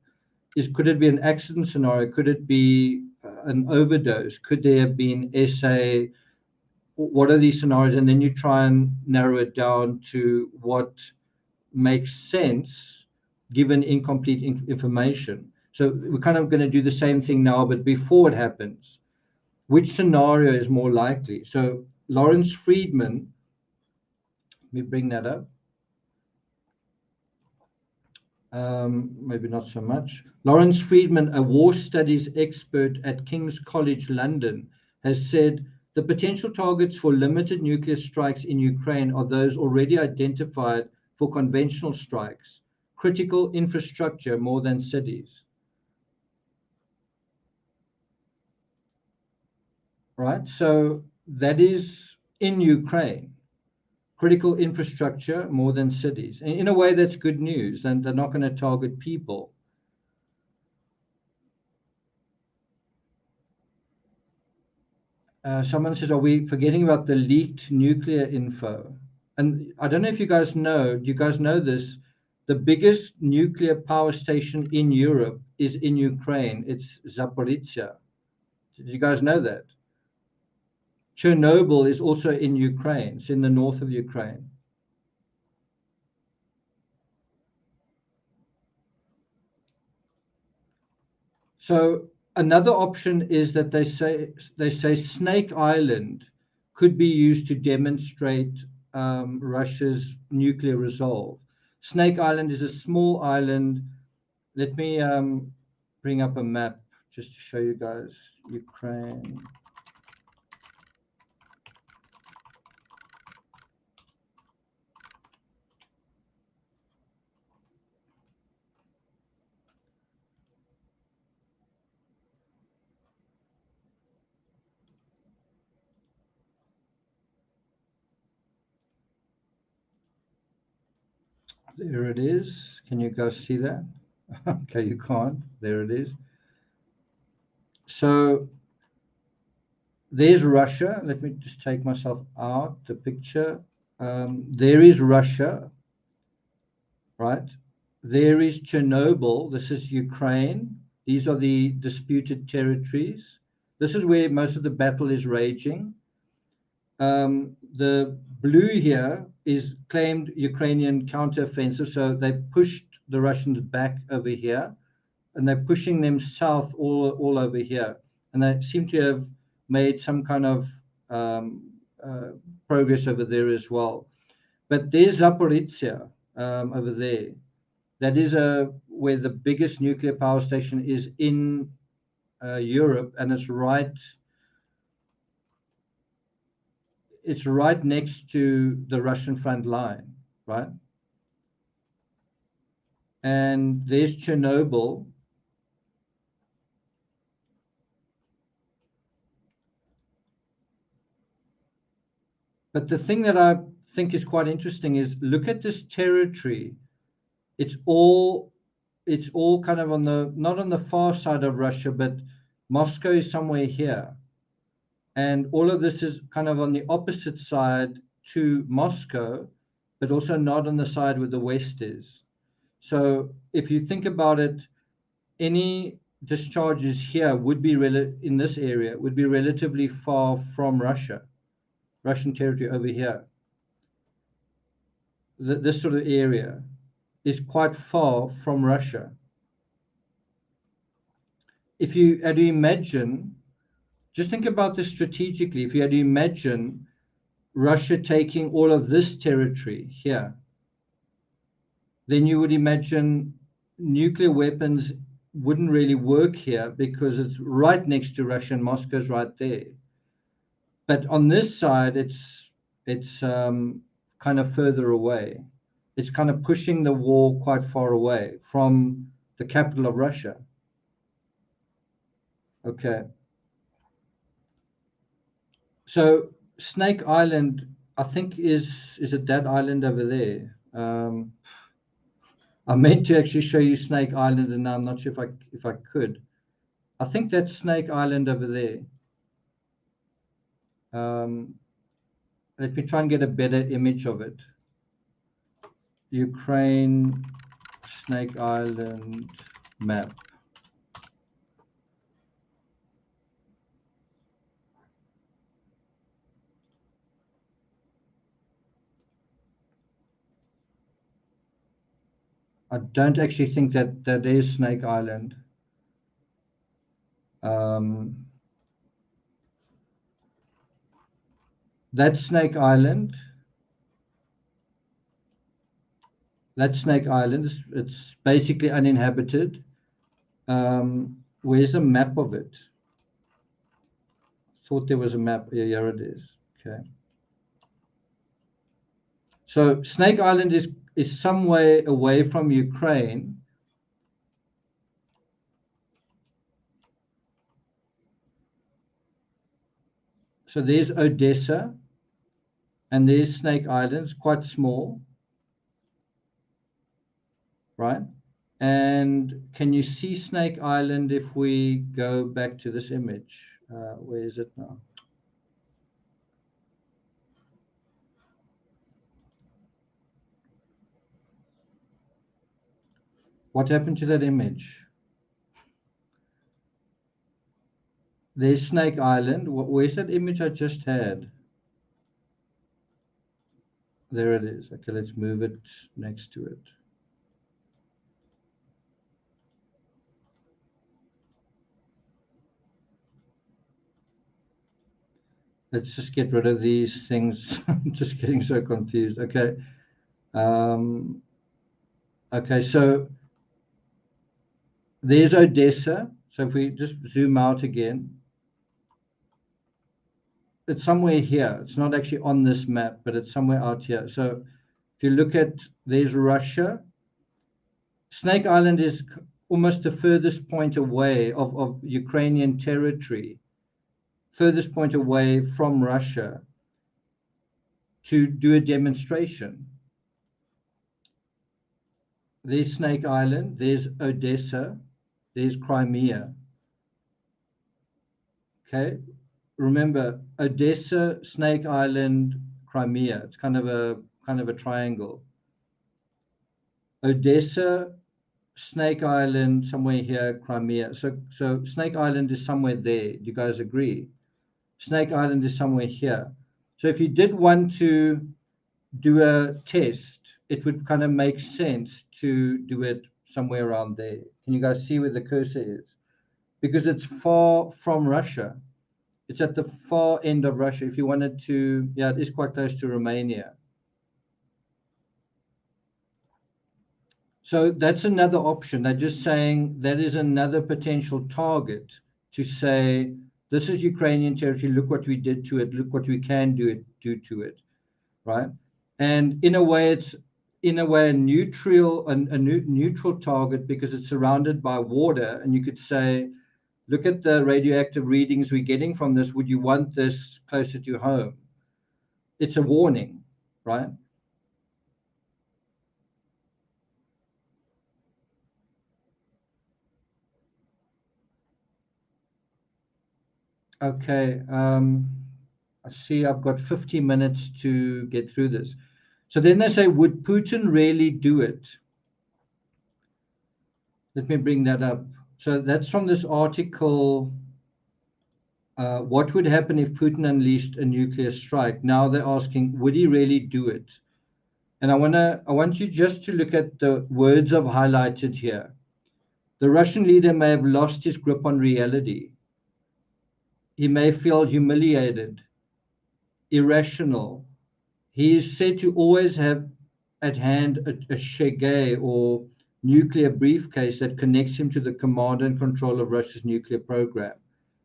Speaker 1: Could it be an accident scenario? Could it be an overdose? Could there have been SA? What are these scenarios? And then you try and narrow it down to what makes sense given incomplete information. So we're kind of going to do the same thing now, but before it happens, which scenario is more likely? So Lawrence Friedman, let me bring that up. Maybe not so much. Lawrence Friedman, a war studies expert at King's College London, has said the potential targets for limited nuclear strikes in Ukraine are those already identified for conventional strikes, critical infrastructure more than cities. Right? So that is in Ukraine, critical infrastructure more than cities. And in a way, that's good news, and they're not going to target people. Someone says, are we forgetting about the leaked nuclear info? And I don't know if you guys know, do you guys know this? The biggest nuclear power station in Europe is in Ukraine. It's Zaporizhia. Did you guys know that? Chernobyl is also in Ukraine. It's in the north of Ukraine. So another option is that they say Snake Island could be used to demonstrate Russia's nuclear resolve. Snake Island is a small island. Let me bring up a map just to show you guys Ukraine. There it is. Can you guys see that? Okay, you can't. There it is. So there's Russia. Let me just take myself out the picture. There is Russia, right? There is Chernobyl. This is Ukraine. These are the disputed territories. This is where most of the battle is raging. The blue here is claimed Ukrainian counteroffensive. So they pushed the Russians back over here, and they're pushing them south all over here. And they seem to have made some kind of progress over there as well. But there's Zaporizhia over there. That is where the biggest nuclear power station is in Europe, and it's right next to the Russian front line, right? And there's Chernobyl. But the thing that I think is quite interesting is look at this territory. It's all kind of not on the far side of Russia, but Moscow is somewhere here. And all of this is kind of on the opposite side to Moscow, but also not on the side where the West is. So if you think about it, any discharges here would be in this area would be relatively far from Russian territory over here. This sort of area is quite far from Russia. If you had to imagine, just think about this strategically. If you had to imagine Russia taking all of this territory here, then you would imagine nuclear weapons wouldn't really work here because it's right next to Russia and Moscow's right there. But on this side, it's kind of further away. It's kind of pushing the war quite far away from the capital of Russia. Okay. So Snake Island, I think is it that island over there? I meant to actually show you Snake Island, and now I'm not sure if I could. I think that's Snake Island over there. Let me try and get a better image of it. Ukraine, Snake Island map. I don't actually think that is Snake Island. That's Snake Island. That's Snake Island. It's basically uninhabited. Where's a map of it? Thought there was a map. Yeah, here it is. Okay. So Snake Island is some way away from Ukraine. So there's Odessa, and there's Snake Island. It's quite small, right? And can you see Snake Island if we go back to this image? Where is it now? What happened to that image? There's Snake Island. Where's that image I just had? There it is. Okay, let's move it next to it. Let's just get rid of these things. I'm just getting so confused. Okay. Okay, so there's Odessa. So if we just zoom out again, it's somewhere here. It's not actually on this map, but it's somewhere out here. So if you look at, there's Russia. Snake Island is almost the furthest point away of Ukrainian territory, furthest point away from Russia to do a demonstration. There's Snake Island, there's Odessa, there's Crimea. Okay, remember Odessa, Snake Island, Crimea. It's kind of a triangle. Odessa, Snake Island, somewhere here, Crimea. So Snake Island is somewhere there. Do you guys agree? Snake Island is somewhere here. So if you did want to do a test, it would kind of make sense to do it somewhere around there. Can you guys see where the cursor is? Because it's far from Russia. It's at the far end of Russia. If you wanted to, yeah, it is quite close to Romania. So that's another option. They're just saying that is another potential target to say, this is Ukrainian territory. Look what we did to it. Look what we can do to it, right? And in a way, it's a neutral target because it's surrounded by water. And you could say, look at the radioactive readings we're getting from this. Would you want this closer to home? It's a warning, right? Okay. I see I've got 50 minutes to get through this. So then they say, would Putin really do it? Let me bring that up. So that's from this article. What would happen if Putin unleashed a nuclear strike? Now they're asking, would he really do it? And I want you just to look at the words I've highlighted here. The Russian leader may have lost his grip on reality. He may feel humiliated, irrational. He is said to always have at hand a Shege or nuclear briefcase that connects him to the command and control of Russia's nuclear program.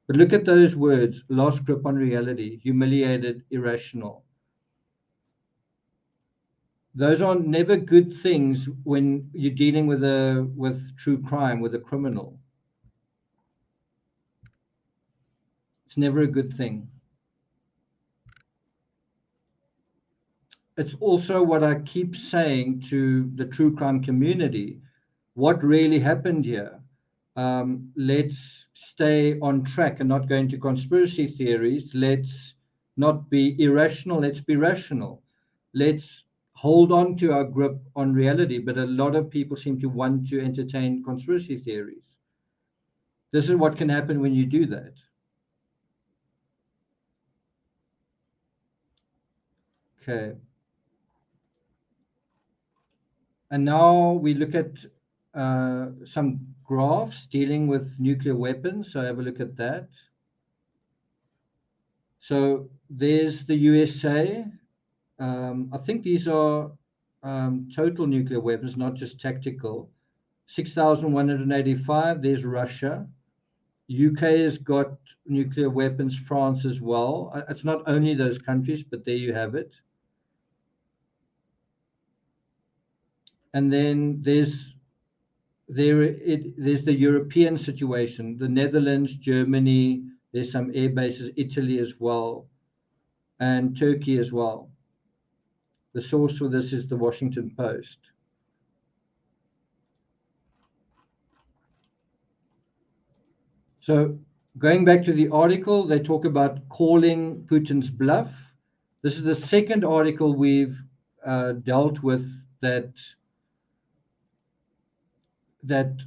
Speaker 1: But look at those words: lost grip on reality, humiliated, irrational. Those are never good things when you're dealing with true crime, with a criminal. It's never a good thing. It's also what I keep saying to the true crime community. What really happened here? Let's stay on track and not go into conspiracy theories. Let's not be irrational. Let's be rational. Let's hold on to our grip on reality. But a lot of people seem to want to entertain conspiracy theories. This is what can happen when you do that. Okay. And now we look at some graphs dealing with nuclear weapons. So have a look at that. So there's the USA. I think these are total nuclear weapons, not just tactical. 6,185. There's Russia. UK has got nuclear weapons, France as well. It's not only those countries, but there you have it. And then there's the European situation, the Netherlands, Germany, there's some air bases, Italy as well, and Turkey as well. The source for this is the Washington Post. So going back to the article, they talk about calling Putin's bluff. This is the second article we've dealt with that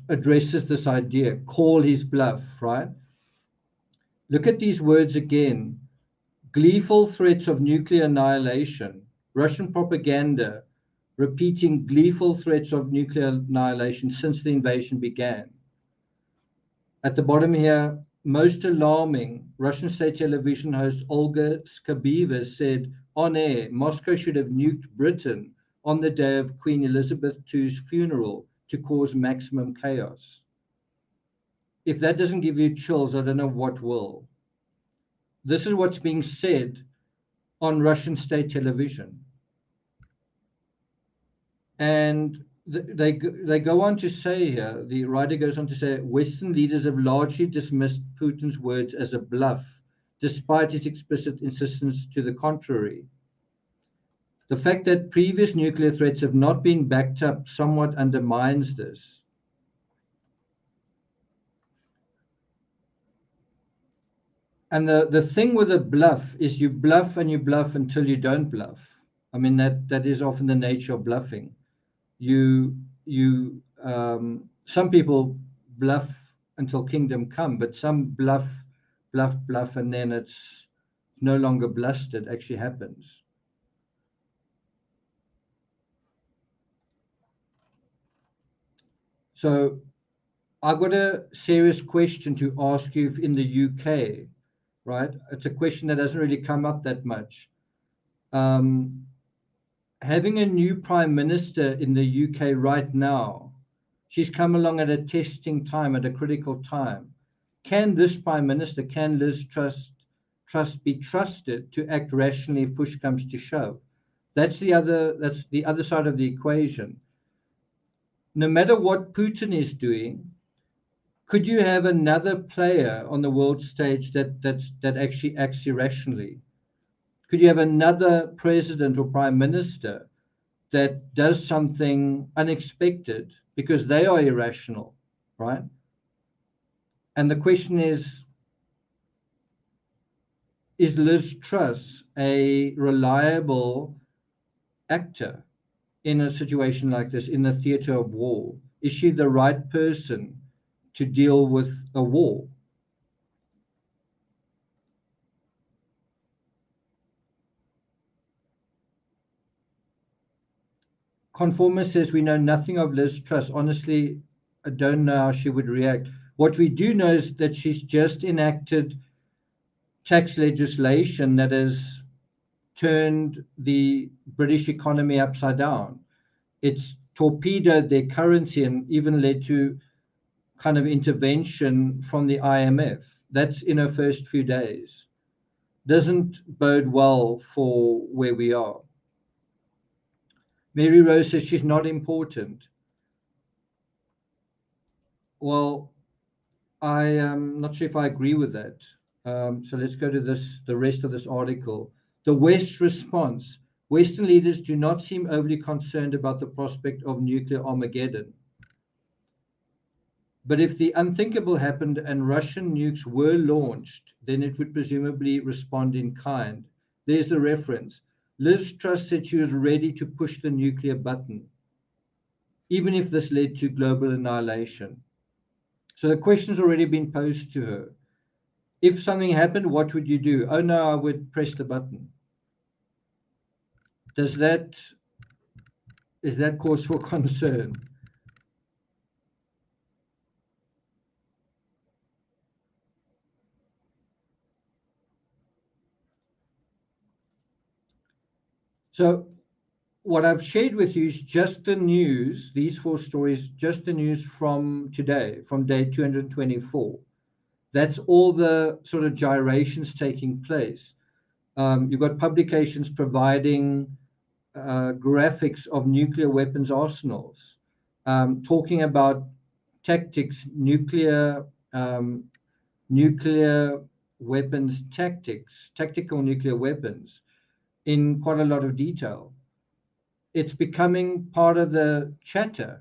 Speaker 1: addresses this idea, call his bluff, right? Look at these words again. Gleeful threats of nuclear annihilation. Russian propaganda repeating gleeful threats of nuclear annihilation since the invasion began. At the bottom here, most alarming, Russian state television host Olga Skabeva said on air, Moscow should have nuked Britain on the day of Queen Elizabeth II's funeral to cause maximum chaos. If that doesn't give you chills, I don't know what will. This is what's being said on Russian state television. And they go on to say here, the writer goes on to say, Western leaders have largely dismissed Putin's words as a bluff, despite his explicit insistence to the contrary. The fact that previous nuclear threats have not been backed up somewhat undermines this. And the thing with a bluff is you bluff and you bluff until you don't bluff. I mean, that is often the nature of bluffing. Some people bluff until kingdom come, but some bluff, and then it's no longer blustered, actually happens. So I've got a serious question to ask you in the UK, right? It's a question that doesn't really come up that much. Having a new prime minister in the UK right now, she's come along at a testing time, at a critical time. Can this prime minister, can Liz Truss be trusted to act rationally if push comes to shove? That's the other side of the equation. No matter what Putin is doing, could you have another player on the world stage that actually acts irrationally? Could you have another president or prime minister that does something unexpected because they are irrational, right? And the question is Liz Truss a reliable actor in a situation like this, in the theater of war? Is she the right person to deal with a war? Conformer says we know nothing of Liz Truss. Honestly, I don't know how she would react. What we do know is that she's just enacted tax legislation that has turned the British economy upside down. It's torpedoed their currency and even led to kind of intervention from the IMF. That's in her first few days. Doesn't bode well for where we are. Mary Rose says she's not important. Well, I am not sure if I agree with that. So let's go to the rest of this article. The West's response. Western leaders do not seem overly concerned about the prospect of nuclear Armageddon. But if the unthinkable happened and Russian nukes were launched, then it would presumably respond in kind. There's the reference. Liz Truss said she was ready to push the nuclear button, even if this led to global annihilation. So the question's already been posed to her. If something happened, what would you do? Oh no, I would press the button. Is that cause for concern? So what I've shared with you is just the news, these 4 stories, just the news from today, from day 224. That's all the sort of gyrations taking place. You've got publications providing graphics of nuclear weapons arsenals, talking about tactics, nuclear weapons tactics, tactical nuclear weapons, in quite a lot of detail. It's becoming part of the chatter.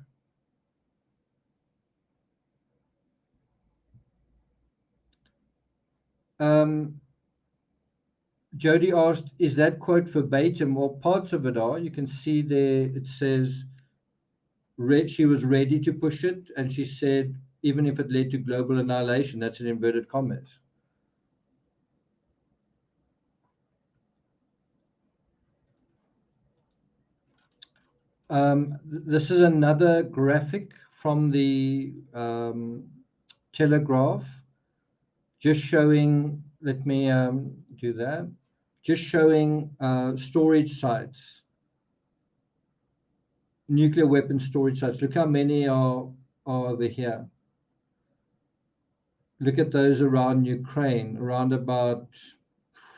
Speaker 1: Jody asked, is that quote verbatim? Well, parts of it are. You can see there it says she was ready to push it, and she said, even if it led to global annihilation, that's in inverted commas. This is another graphic from the Telegraph, just showing, let me do that, just showing storage sites, nuclear weapon storage sites. Look how many are over here. Look at those around Ukraine, around about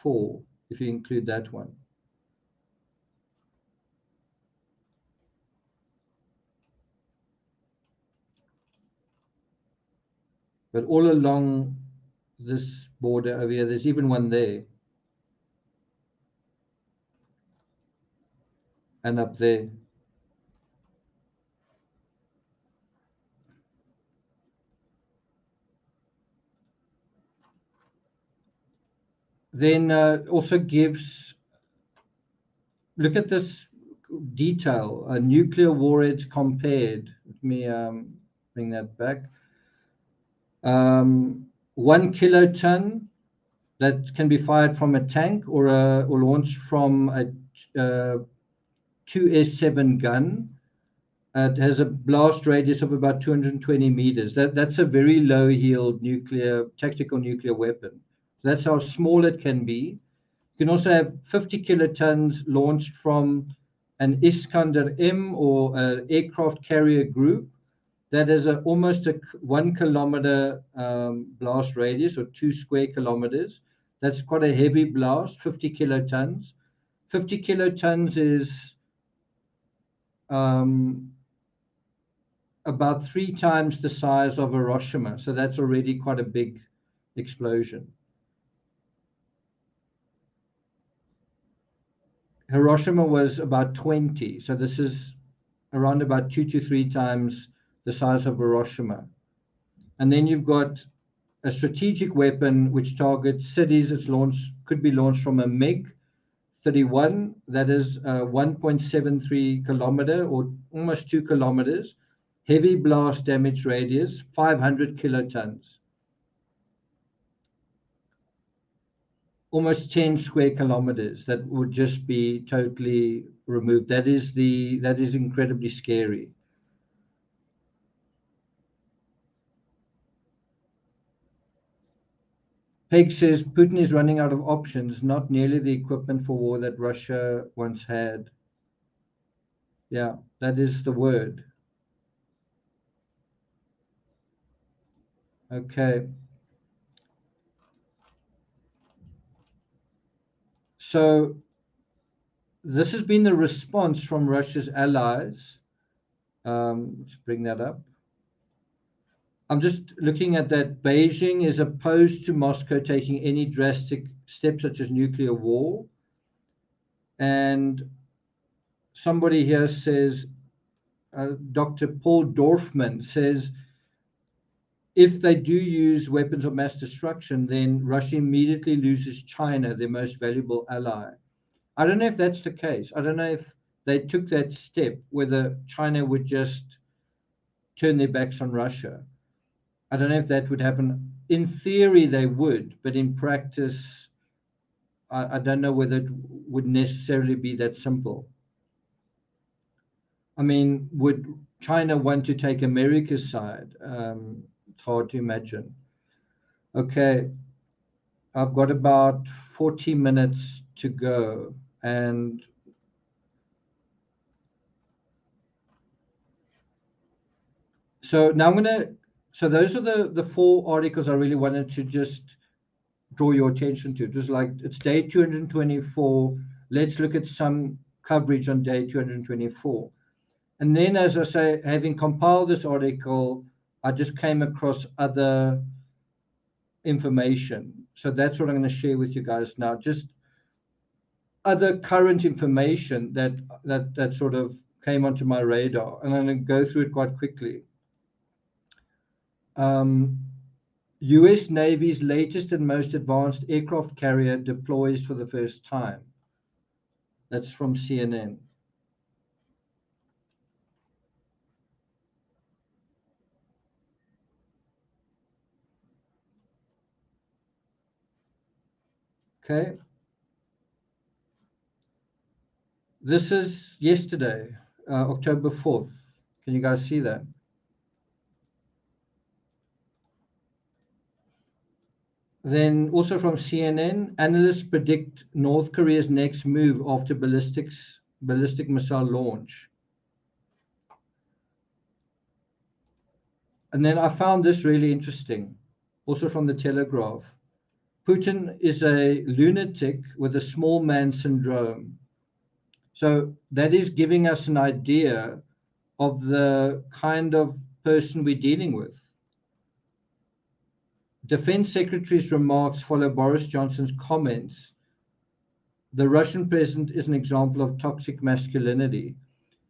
Speaker 1: 4, if you include that one. But all along this border over here, there's even one there. And up there. Then also gives, look at this detail, nuclear warheads compared. Let me bring that back. 1 kiloton that can be fired from a tank or launched from a 2S7 gun. It has a blast radius of about 220 meters. That's a very low-yield tactical nuclear weapon. So that's how small it can be. You can also have 50 kilotons launched from an Iskander-M or an aircraft carrier group that has almost a 1 kilometer blast radius, or 2 square kilometers. That's quite a heavy blast, 50 kilotons. 50 kilotons is about 3 times the size of Hiroshima. So that's already quite a big explosion. Hiroshima was about 20. So this is around about 2 to 3 times the size of Hiroshima. And then you've got a strategic weapon which targets cities. Could be launched from a MiG-31. That is 1.73 kilometer, or almost 2 kilometers. Heavy blast damage radius, 500 kilotons. Almost 10 square kilometers that would just be totally removed. That is incredibly scary. Peg says Putin is running out of options, not nearly the equipment for war that Russia once had. Yeah, that is the word. Okay. So this has been the response from Russia's allies. Let's bring that up. I'm just looking at that. Beijing is opposed to Moscow taking any drastic steps such as nuclear war. And somebody here says, Dr. Paul Dorfman says, if they do use weapons of mass destruction, then Russia immediately loses China, their most valuable ally. I don't know if that's the case. I don't know if they took that step, whether China would just turn their backs on Russia. I don't know if that would happen. In theory, they would, but in practice, I don't know whether it would necessarily be that simple. I mean, would China want to take America's side? It's hard to imagine. Okay, I've got about 40 minutes to go, and so now so those are the 4 articles I really wanted to just draw your attention to. Just like it's day 224. Let's look at some coverage on day 224. And then, as I say, having compiled this article, I just came across other information. So that's what I'm going to share with you guys now. Just other current information that sort of came onto my radar, and I'm going to go through it quite quickly. U.S. Navy's latest and most advanced aircraft carrier deploys for the first time. That's from CNN. Okay. This is yesterday. October 4th. Can you guys see that? Then also from CNN, analysts predict North Korea's next move after ballistic missile launch. And then I found this really interesting, also from the Telegraph. Putin is a lunatic with a small man syndrome. So that is giving us an idea of the kind of person we're dealing with. Defense Secretary's remarks follow Boris Johnson's comments. The Russian president is an example of toxic masculinity.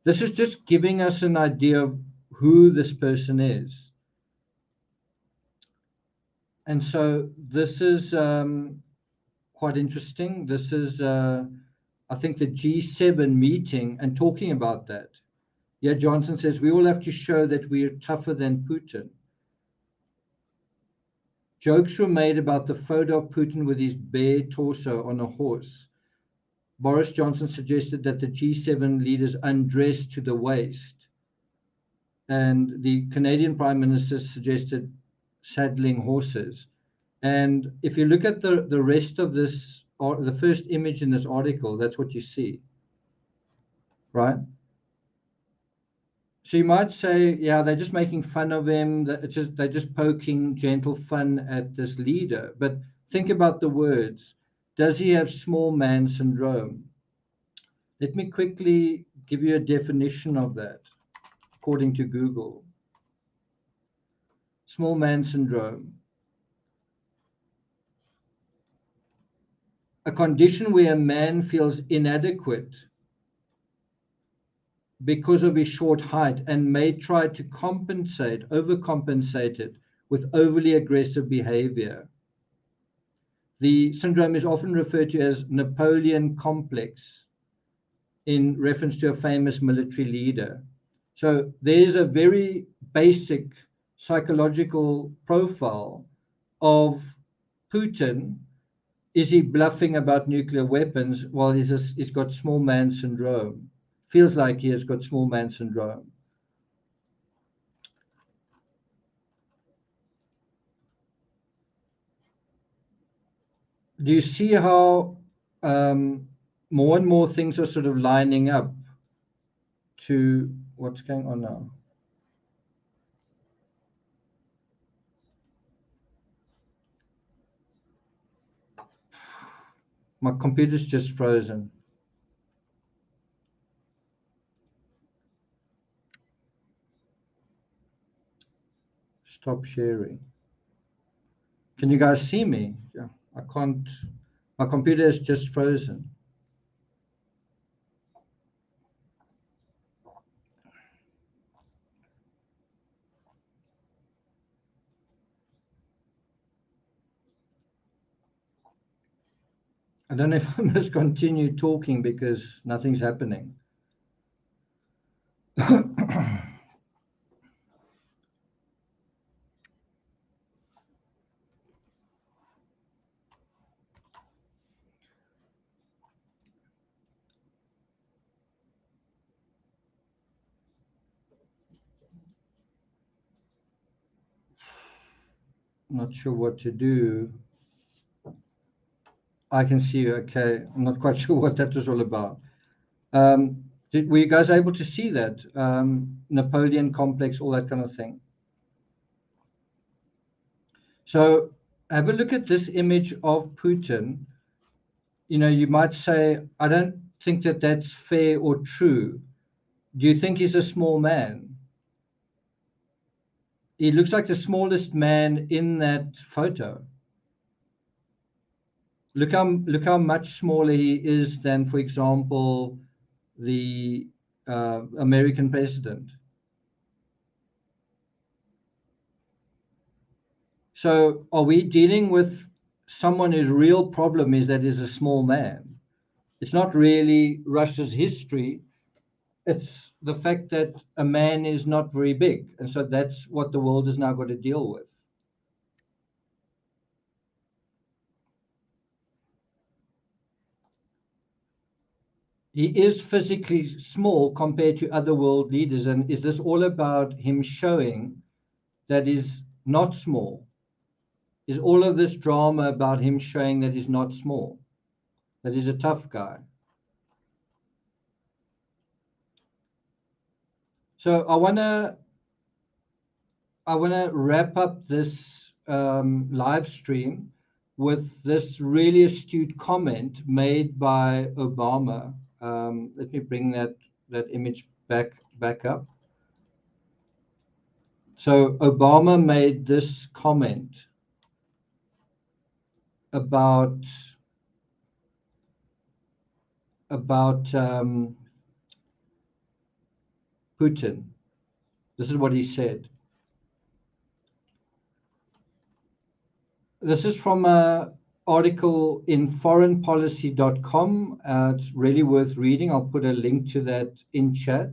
Speaker 1: This is just giving us an idea of who this person is. And so this is quite interesting. This is, I think, the G7 meeting and talking about that. Yeah, Johnson says, we all have to show that we are tougher than Putin. Jokes were made about the photo of Putin with his bare torso on a horse. Boris Johnson suggested that the G7 leaders undress to the waist. And the Canadian Prime Minister suggested saddling horses. And if you look at the rest of this, or the first image in this article, that's what you see, right? So you might say, yeah, they're just making fun of him. They're just poking gentle fun at this leader. But think about the words. Does he have small man syndrome? Let me quickly give you a definition of that, according to Google. Small man syndrome. A condition where a man feels inadequate because of his short height and may try to overcompensate it with overly aggressive behavior. The syndrome is often referred to as Napoleon complex in reference to a famous military leader. So there's a very basic psychological profile of Putin. Is he bluffing about nuclear weapons while he's got small man syndrome? Feels like he has got small man syndrome. Do you see how more and more things are sort of lining up to what's going on now? My computer's just frozen. Stop sharing. Can you guys see me? Yeah, I can't. My computer is just frozen. I don't know if I must continue talking because nothing's happening. Not sure what to do. I can see you. Okay. I'm not quite sure what that was all about. Were you guys able to see that? Napoleon complex, all that kind of thing. So have a look at this image of Putin. You know, you might say, I don't think that that's fair or true. Do you think he's a small man? He looks like the smallest man in that photo. Look how much smaller he is than, for example, the American president. So are we dealing with someone whose real problem is that he's a small man? It's not really Russia's history. It's the fact that a man is not very big. And so that's what the world has now got to deal with. He is physically small compared to other world leaders. And is this all about him showing that he's not small? Is all of this drama about him showing that he's not small, that he's a tough guy? So I want to wrap up this live stream with this really astute comment made by Obama. Let me bring that image back up. So Obama made this comment about Putin. This is what he said. This is from an article in foreignpolicy.com. It's really worth reading. I'll put a link to that in chat.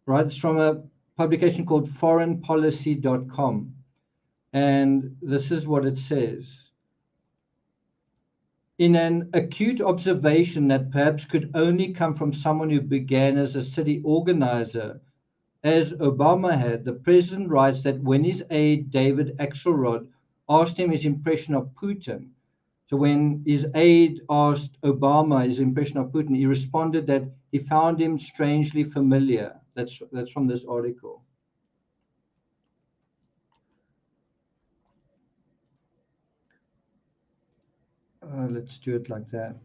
Speaker 1: Right, it's from a publication called foreignpolicy.com. And this is what it says. In an acute observation that perhaps could only come from someone who began as a city organizer, as Obama had, the president writes that when his aide David Axelrod asked him his impression of Putin, so when his aide asked Obama his impression of Putin, he responded that he found him strangely familiar. That's from this article. Let's do it like that.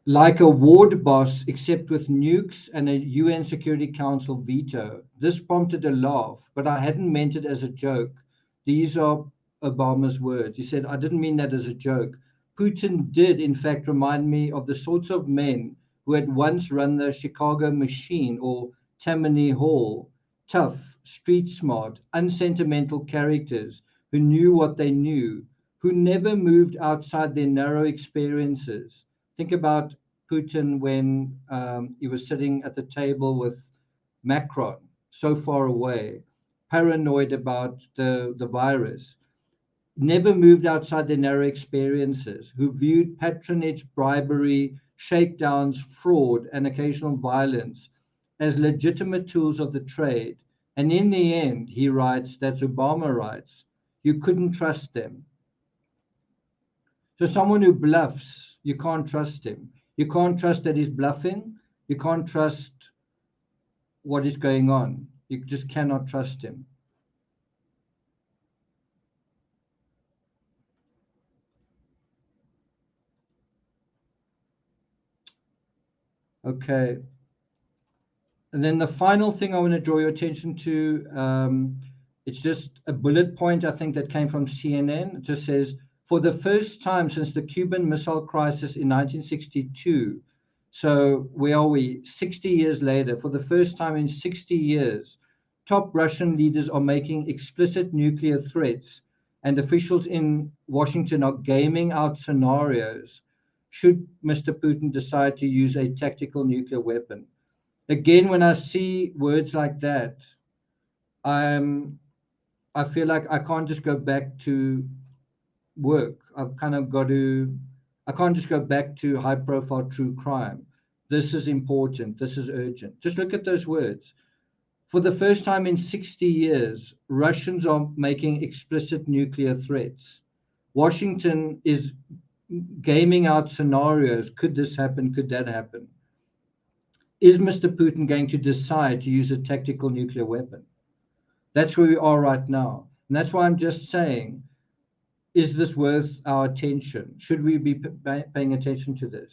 Speaker 1: Like a ward boss, except with nukes and a UN Security Council veto. This prompted a laugh, but I hadn't meant it as a joke. These are Obama's words. He said, I didn't mean that as a joke. Putin did, in fact, remind me of the sorts of men who had once run the Chicago Machine or Tammany Hall. Tough, street smart, unsentimental characters who knew what they knew, who never moved outside their narrow experiences. Think about Putin when he was sitting at the table with Macron, so far away, paranoid about the virus, never moved outside their narrow experiences, who viewed patronage, bribery, shakedowns, fraud, and occasional violence as legitimate tools of the trade. And in the end, he writes, that's Obama writes, you couldn't trust them. So someone who bluffs, you can't trust him. You can't trust that he's bluffing. You can't trust what is going on. You just cannot trust him. Okay. And then the final thing I want to draw your attention to, it's just a bullet point, I think, that came from CNN. It just says, for the first time since the Cuban Missile Crisis in 1962, so where are we? 60 years later, for the first time in 60 years, top Russian leaders are making explicit nuclear threats, and officials in Washington are gaming out scenarios should Mr. Putin decide to use a tactical nuclear weapon. Again, when I see words like that, I feel like I can't just go back to work. I've kind of got to, I can't just go back to high profile true crime. This is important. This is urgent. Just look at those words. For the first time in 60 years, Russians are making explicit nuclear threats. Washington is gaming out scenarios. Could this happen? Could that happen? Is Mr. Putin going to decide to use a tactical nuclear weapon? That's where we are right now. And that's why I'm just saying, is this worth our attention? Should we be paying attention to this?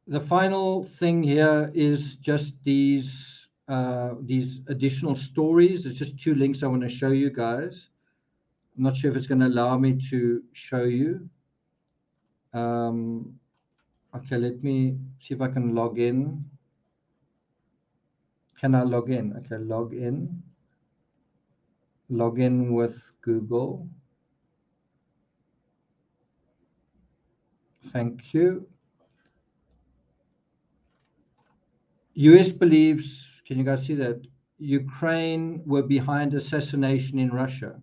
Speaker 1: The final thing here is just these additional stories. It's just two links I want to show you guys. I'm not sure if it's going to allow me to show you. Okay, let me see if I can log in. Can I log in? Okay, log in. Log in with Google. Thank you. US believes, can you guys see that? Ukraine were behind assassination in Russia.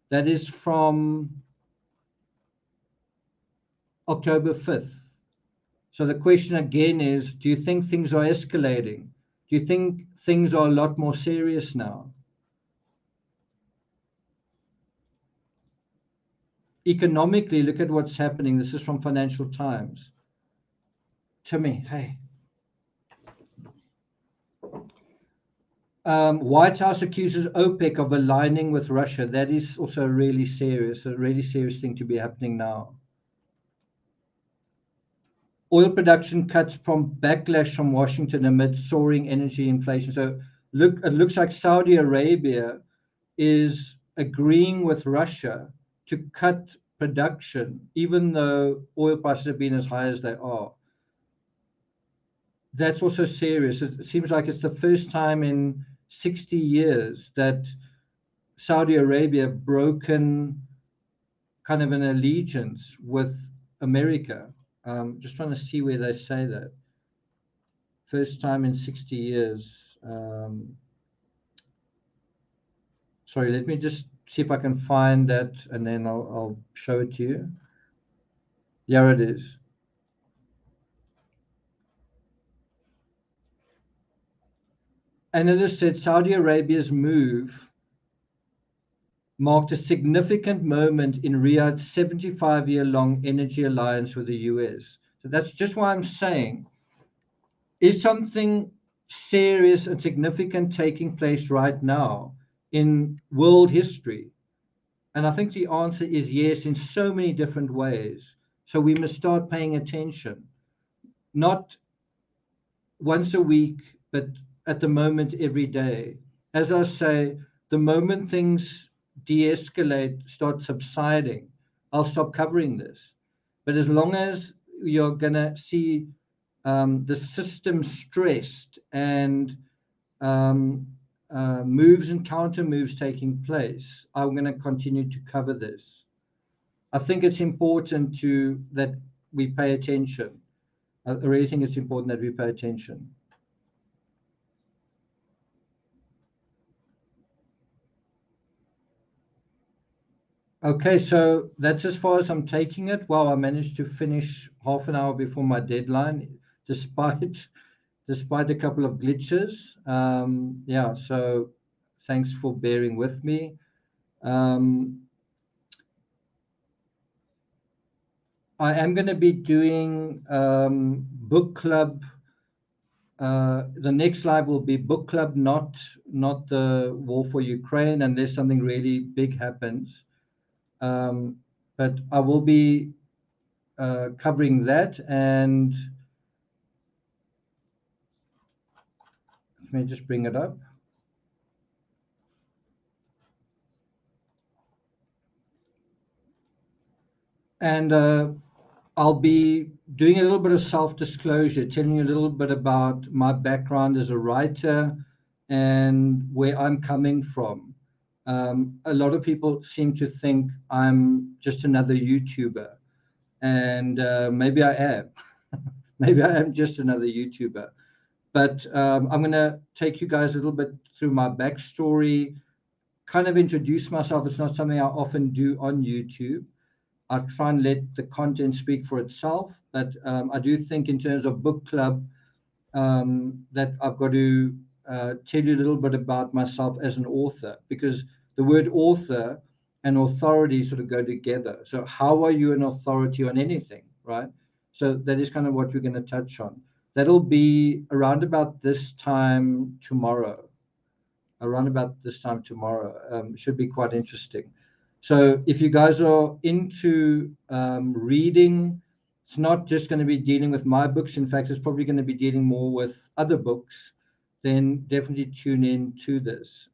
Speaker 1: That is from October 5th. So the question again is, do you think things are escalating? Do you think things are a lot more serious now? Economically, look at what's happening. This is from Financial Times. Timmy, hey. White House accuses OPEC of aligning with Russia. That is also really serious, a really serious thing to be happening now. Oil production cuts from backlash from Washington amid soaring energy inflation. So it looks like Saudi Arabia is agreeing with Russia to cut production, even though oil prices have been as high as they are. That's also serious. It seems like it's the first time in 60 years that Saudi Arabia have broken kind of an allegiance with America. Just trying to see where they say that. First time in 60 years. Sorry, let me just see if I can find that, and then I'll show it to you. Here it is. Analysts said Saudi Arabia's move marked a significant moment in Riyadh's 75-year-long energy alliance with the US. So that's just why I'm saying, is something serious and significant taking place right now in world history? And I think the answer is yes, in so many different ways. So we must start paying attention, not once a week, but at the moment every day. As I say, the moment things de-escalate, start subsiding, I'll stop covering this. But as long as you're going to see the system stressed and moves and counter moves taking place, I'm going to continue to cover this. I think it's important that we pay attention. I really think it's important that we pay attention. Okay, so that's as far as I'm taking it. Wow, I managed to finish half an hour before my deadline, despite a couple of glitches. Yeah, so thanks for bearing with me. I am going to be doing book club. The next live will be book club, not the war for Ukraine, unless something really big happens. But I will be covering that, and let me just bring it up. And I'll be doing a little bit of self-disclosure, telling you a little bit about my background as a writer and where I'm coming from. A lot of people seem to think I'm just another YouTuber, and maybe I am. Maybe I am just another YouTuber. But I'm going to take you guys a little bit through my backstory, kind of introduce myself. It's not something I often do on YouTube. I try and let the content speak for itself. But I do think in terms of book club, that I've got to tell you a little bit about myself as an author, because the word author and authority sort of go together. So how are you an authority on anything, right? So that is kind of what we're going to touch on. That'll be around about this time tomorrow. Should be quite interesting. So if you guys are into reading, it's not just going to be dealing with my books. In fact, it's probably going to be dealing more with other books. Then definitely tune in to this.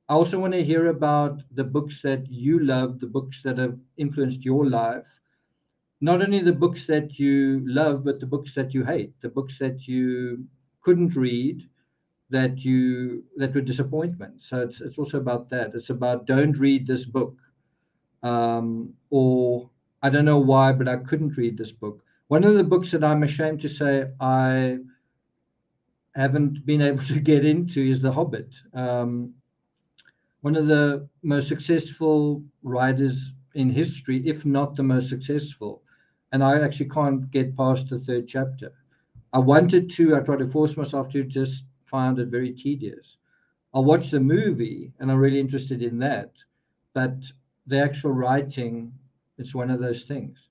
Speaker 1: I also want to hear about the books that you love, the books that have influenced your life. Not only the books that you love, but the books that you hate, the books that you couldn't read, that were disappointments. So it's also about that. It's about, don't read this book, or I don't know why, but I couldn't read this book. One of the books that I'm ashamed to say I haven't been able to get into is The Hobbit. one of the most successful writers in history, if not the most successful. And I actually can't get past the third chapter. I wanted to, I tried to force myself to, just found it very tedious. I watched the movie and I'm really interested in that. But the actual writing, it's one of those things.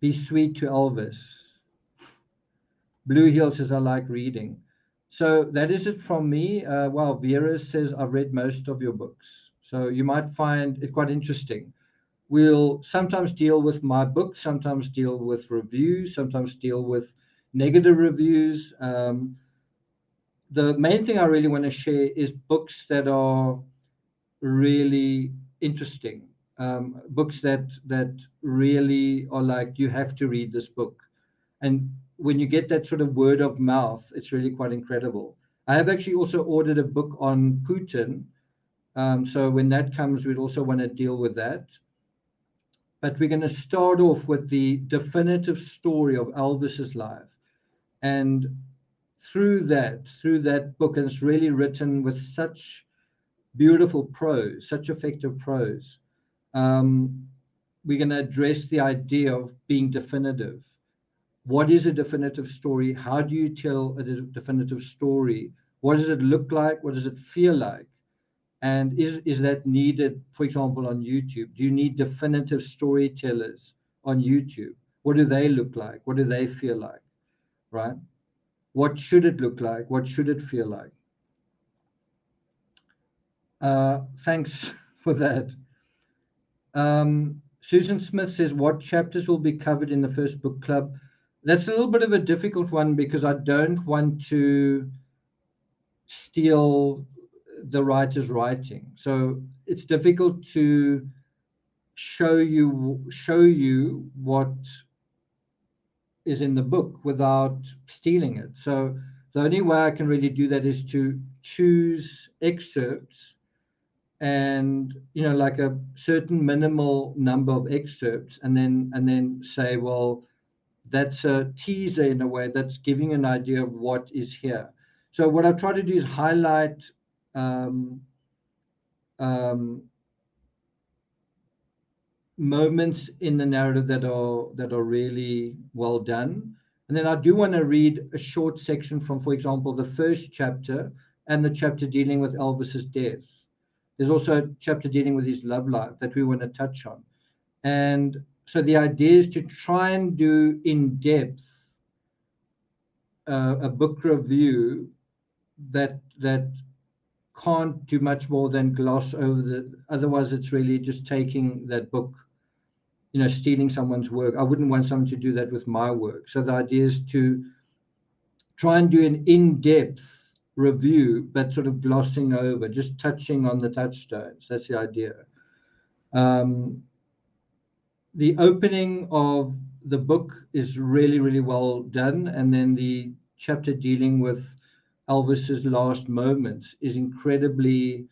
Speaker 1: Be sweet to Elvis. Blue Hill says, I like reading. So that is it from me. Well, Vera says, I've read most of your books. So you might find it quite interesting. We'll sometimes deal with my book, sometimes deal with reviews, sometimes deal with negative reviews. The main thing I really want to share is books that are really interesting, books that really are like, you have to read this book. And when you get that sort of word of mouth, it's really quite incredible. I have actually also ordered a book on Putin. So when that comes, we'd also want to deal with that. But we're going to start off with the definitive story of Elvis's life. And through that book, and it's really written with such beautiful prose, such effective prose. We're going to address the idea of being definitive. What is a definitive story? How do you tell a definitive story? What does it look like? What does it feel like? And is that needed, for example, on YouTube? Do you need definitive storytellers on YouTube? What do they look like? What do they feel like? Right? What should it look like? What should it feel like? Thanks for that. Susan Smith says, what chapters will be covered in the first book club? That's a little bit of a difficult one because I don't want to steal the writer's writing. So it's difficult to show you what is in the book without stealing it. So the only way I can really do that is to choose excerpts, and like a certain minimal number of excerpts, and then say, well, that's a teaser in a way, that's giving an idea of what is here. So what I try to do is highlight um, um, moments in the narrative that are really well done. And then I do want to read a short section from, for example, the first chapter and the chapter dealing with Elvis's death. There's also a chapter dealing with his love life that we want to touch on. And so the idea is to try and do in depth a book review that can't do much more than gloss over the. Otherwise, it's really just taking that book, stealing someone's work. I wouldn't want someone to do that with my work. So the idea is to try and do an in-depth review, but sort of glossing over, just touching on the touchstones. That's the idea. The opening of the book is really, really well done. And then the chapter dealing with Elvis's last moments is incredibly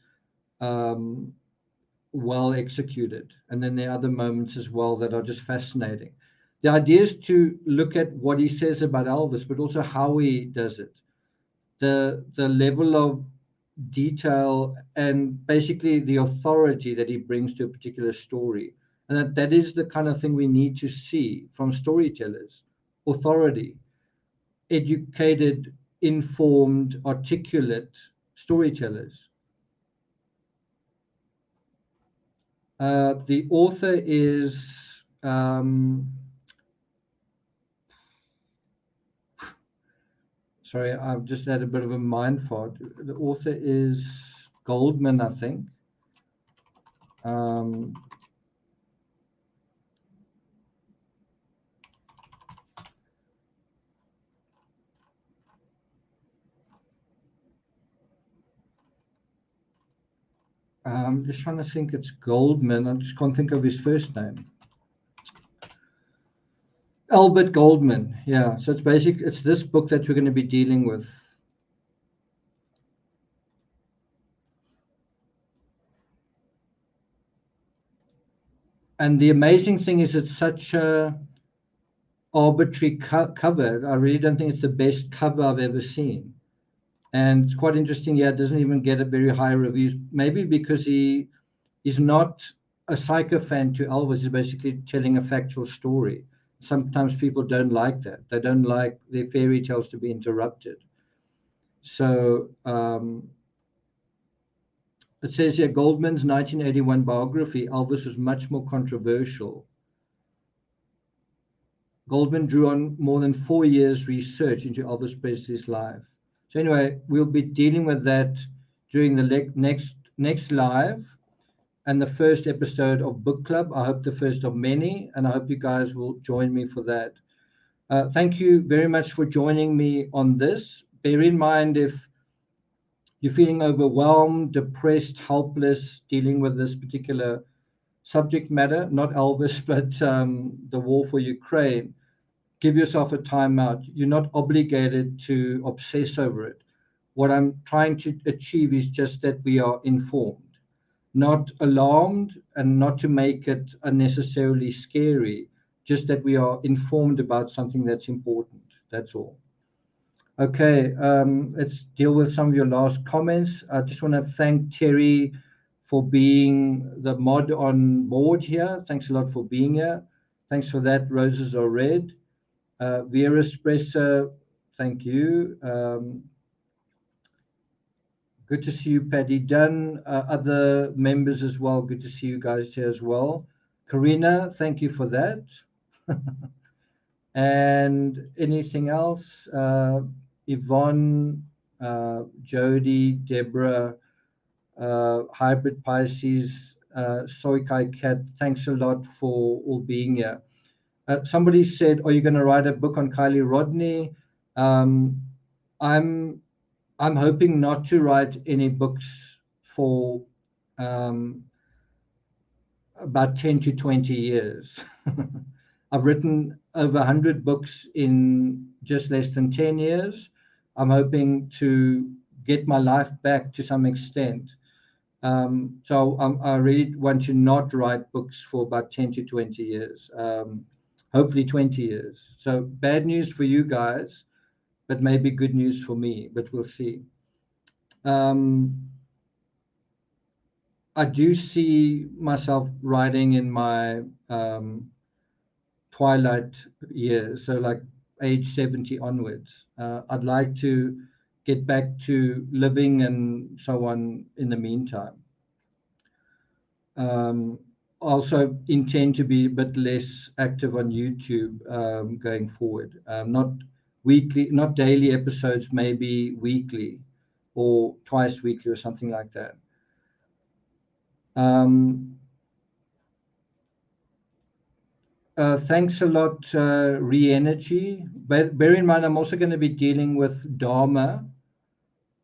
Speaker 1: well executed. And then there are other moments as well that are just fascinating. The idea is to look at what he says about Elvis, but also how he does it. The level of detail and basically the authority that he brings to a particular story. And that is the kind of thing we need to see from storytellers. Authority, educated, informed, articulate storytellers. The author is sorry, I've just had a bit of a mind fart. The author is Goldman, I think. I'm just trying to think. It's Goldman. I just can't think of his first name. Albert Goldman. Yeah. So it's this book that we're going to be dealing with. And the amazing thing is it's such a arbitrary cover. I really don't think it's the best cover I've ever seen. And it's quite interesting. Yeah, it doesn't even get a very high reviews. Maybe because he is not a sycophant to Elvis. He's basically telling a factual story. Sometimes people don't like that. They don't like their fairy tales to be interrupted. So it says here Goldman's 1981 biography, Elvis, was much more controversial. Goldman drew on more than 4 years research into Elvis Presley's life. So anyway, we'll be dealing with that during the next live and the first episode of Book Club. I hope the first of many, and I hope you guys will join me for that. Thank you very much for joining me on this. Bear in mind, if you're feeling overwhelmed, depressed, helpless, dealing with this particular subject matter, not Elvis, but the war for Ukraine, give yourself a timeout. You're not obligated to obsess over it. What I'm trying to achieve is just that we are informed, not alarmed, and not to make it unnecessarily scary, just that we are informed about something that's important. That's all. Okay, let's deal with some of your last comments. I just want to thank Terry for being the mod on board here. Thanks a lot for being here. Thanks for that. Roses are red. Vera Espresso, thank you. Good to see you, Paddy Dunn. Other members as well. Good to see you guys here as well. Karina, thank you for that. And anything else? Yvonne, Jody, Deborah, Hybrid Pisces, Soikai Cat, thanks a lot for all being here. Somebody said, "Are you going to write a book on Kylie Rodney?" I'm hoping not to write any books for about 10 to 20 years. I've written over 100 books in just less than 10 years. I'm hoping to get my life back to some extent. I really want to not write books for about 10 to 20 years, hopefully 20 years. So bad news for you guys, but maybe good news for me, but we'll see. I do see myself writing in my twilight years, so like age 70 onwards. I'd like to get back to living and so on in the meantime. Also intend to be a bit less active on YouTube going forward. Not weekly, not daily episodes, maybe weekly or twice weekly or something like that. Thanks a lot, Re-Energy. Bear in mind, I'm also going to be dealing with Dharma.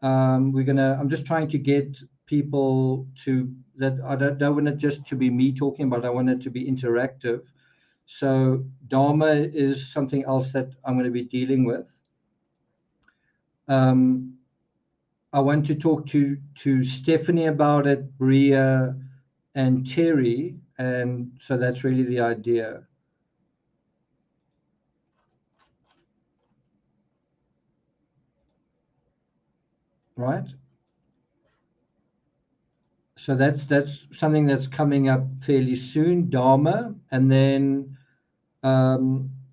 Speaker 1: I'm just trying to get people to that. I don't want it just to be me talking, but I want it to be interactive. So Dharma is something else that I'm going to be dealing with. I want to talk to Stephanie about it, Bria, and Terry, and so that's really the idea. Right? So that's something that's coming up fairly soon, Dharma, and then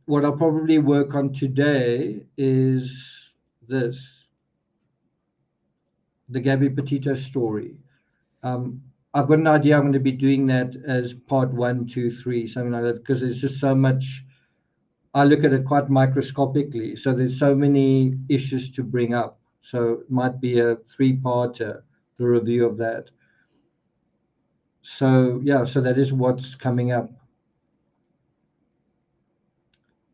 Speaker 1: what I'll probably work on today is this, the Gabby Petito story. I've got an idea I'm going to be doing that as part 1, 2, 3, something like that, because there's just so much. I look at it quite microscopically, so there's so many issues to bring up. So it might be a 3-parter, the review of that. So yeah, so that is what's coming up.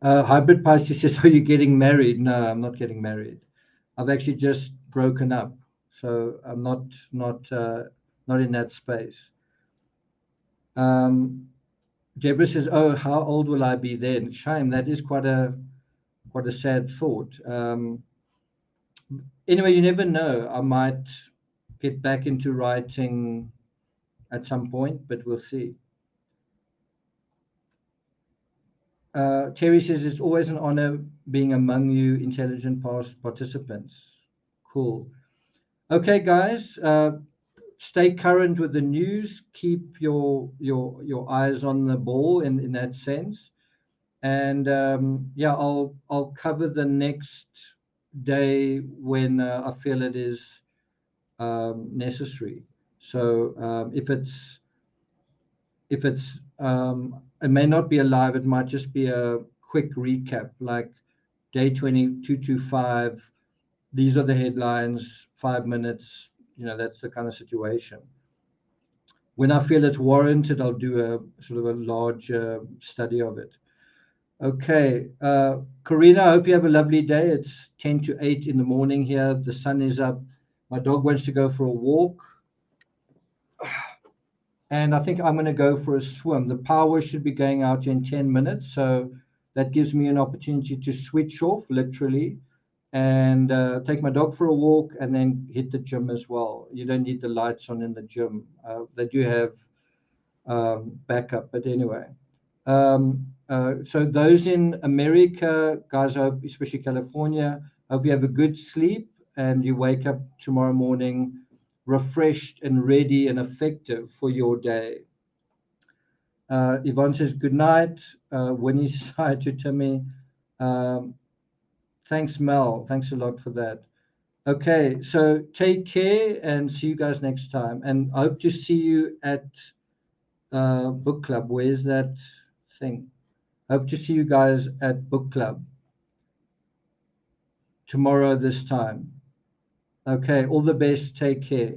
Speaker 1: Hybrid Pisces says, "Are you getting married?" No, I'm not getting married. I've actually just broken up, so I'm not in that space. Deborah says, "Oh, how old will I be then?" Shame. That is quite a sad thought. Anyway, you never know. I might get back into writing at some point, but we'll see. Terry says, "It's always an honor being among you intelligent past participants." Cool. Okay, guys, stay current with the news. Keep your eyes on the ball in that sense. And yeah, I'll cover the next day when I feel it is necessary. So if it's it may not be a live, it might just be a quick recap, like day 2225. These are the headlines, 5 minutes. That's the kind of situation. When I feel it's warranted, I'll do a sort of a large study of it. Okay, Karina, I hope you have a lovely day. It's 10 to 8 in the morning here. The sun is up. My dog wants to go for a walk, and I think I'm going to go for a swim. The power should be going out in 10 minutes, so that gives me an opportunity to switch off, literally, and take my dog for a walk, and then hit the gym as well. You don't need the lights on in the gym. They do have backup, but anyway. So those in America, guys, I hope, especially California, I hope you have a good sleep and you wake up tomorrow morning refreshed and ready and effective for your day. Yvonne says good night. Winnie says hi to Timmy. Um, Thanks, Mel. Thanks a lot for that. Okay, so take care and see you guys next time. And I hope to see you at book club. Where's that thing? Hope to see you guys at book club tomorrow this time. Okay, all the best. Take care.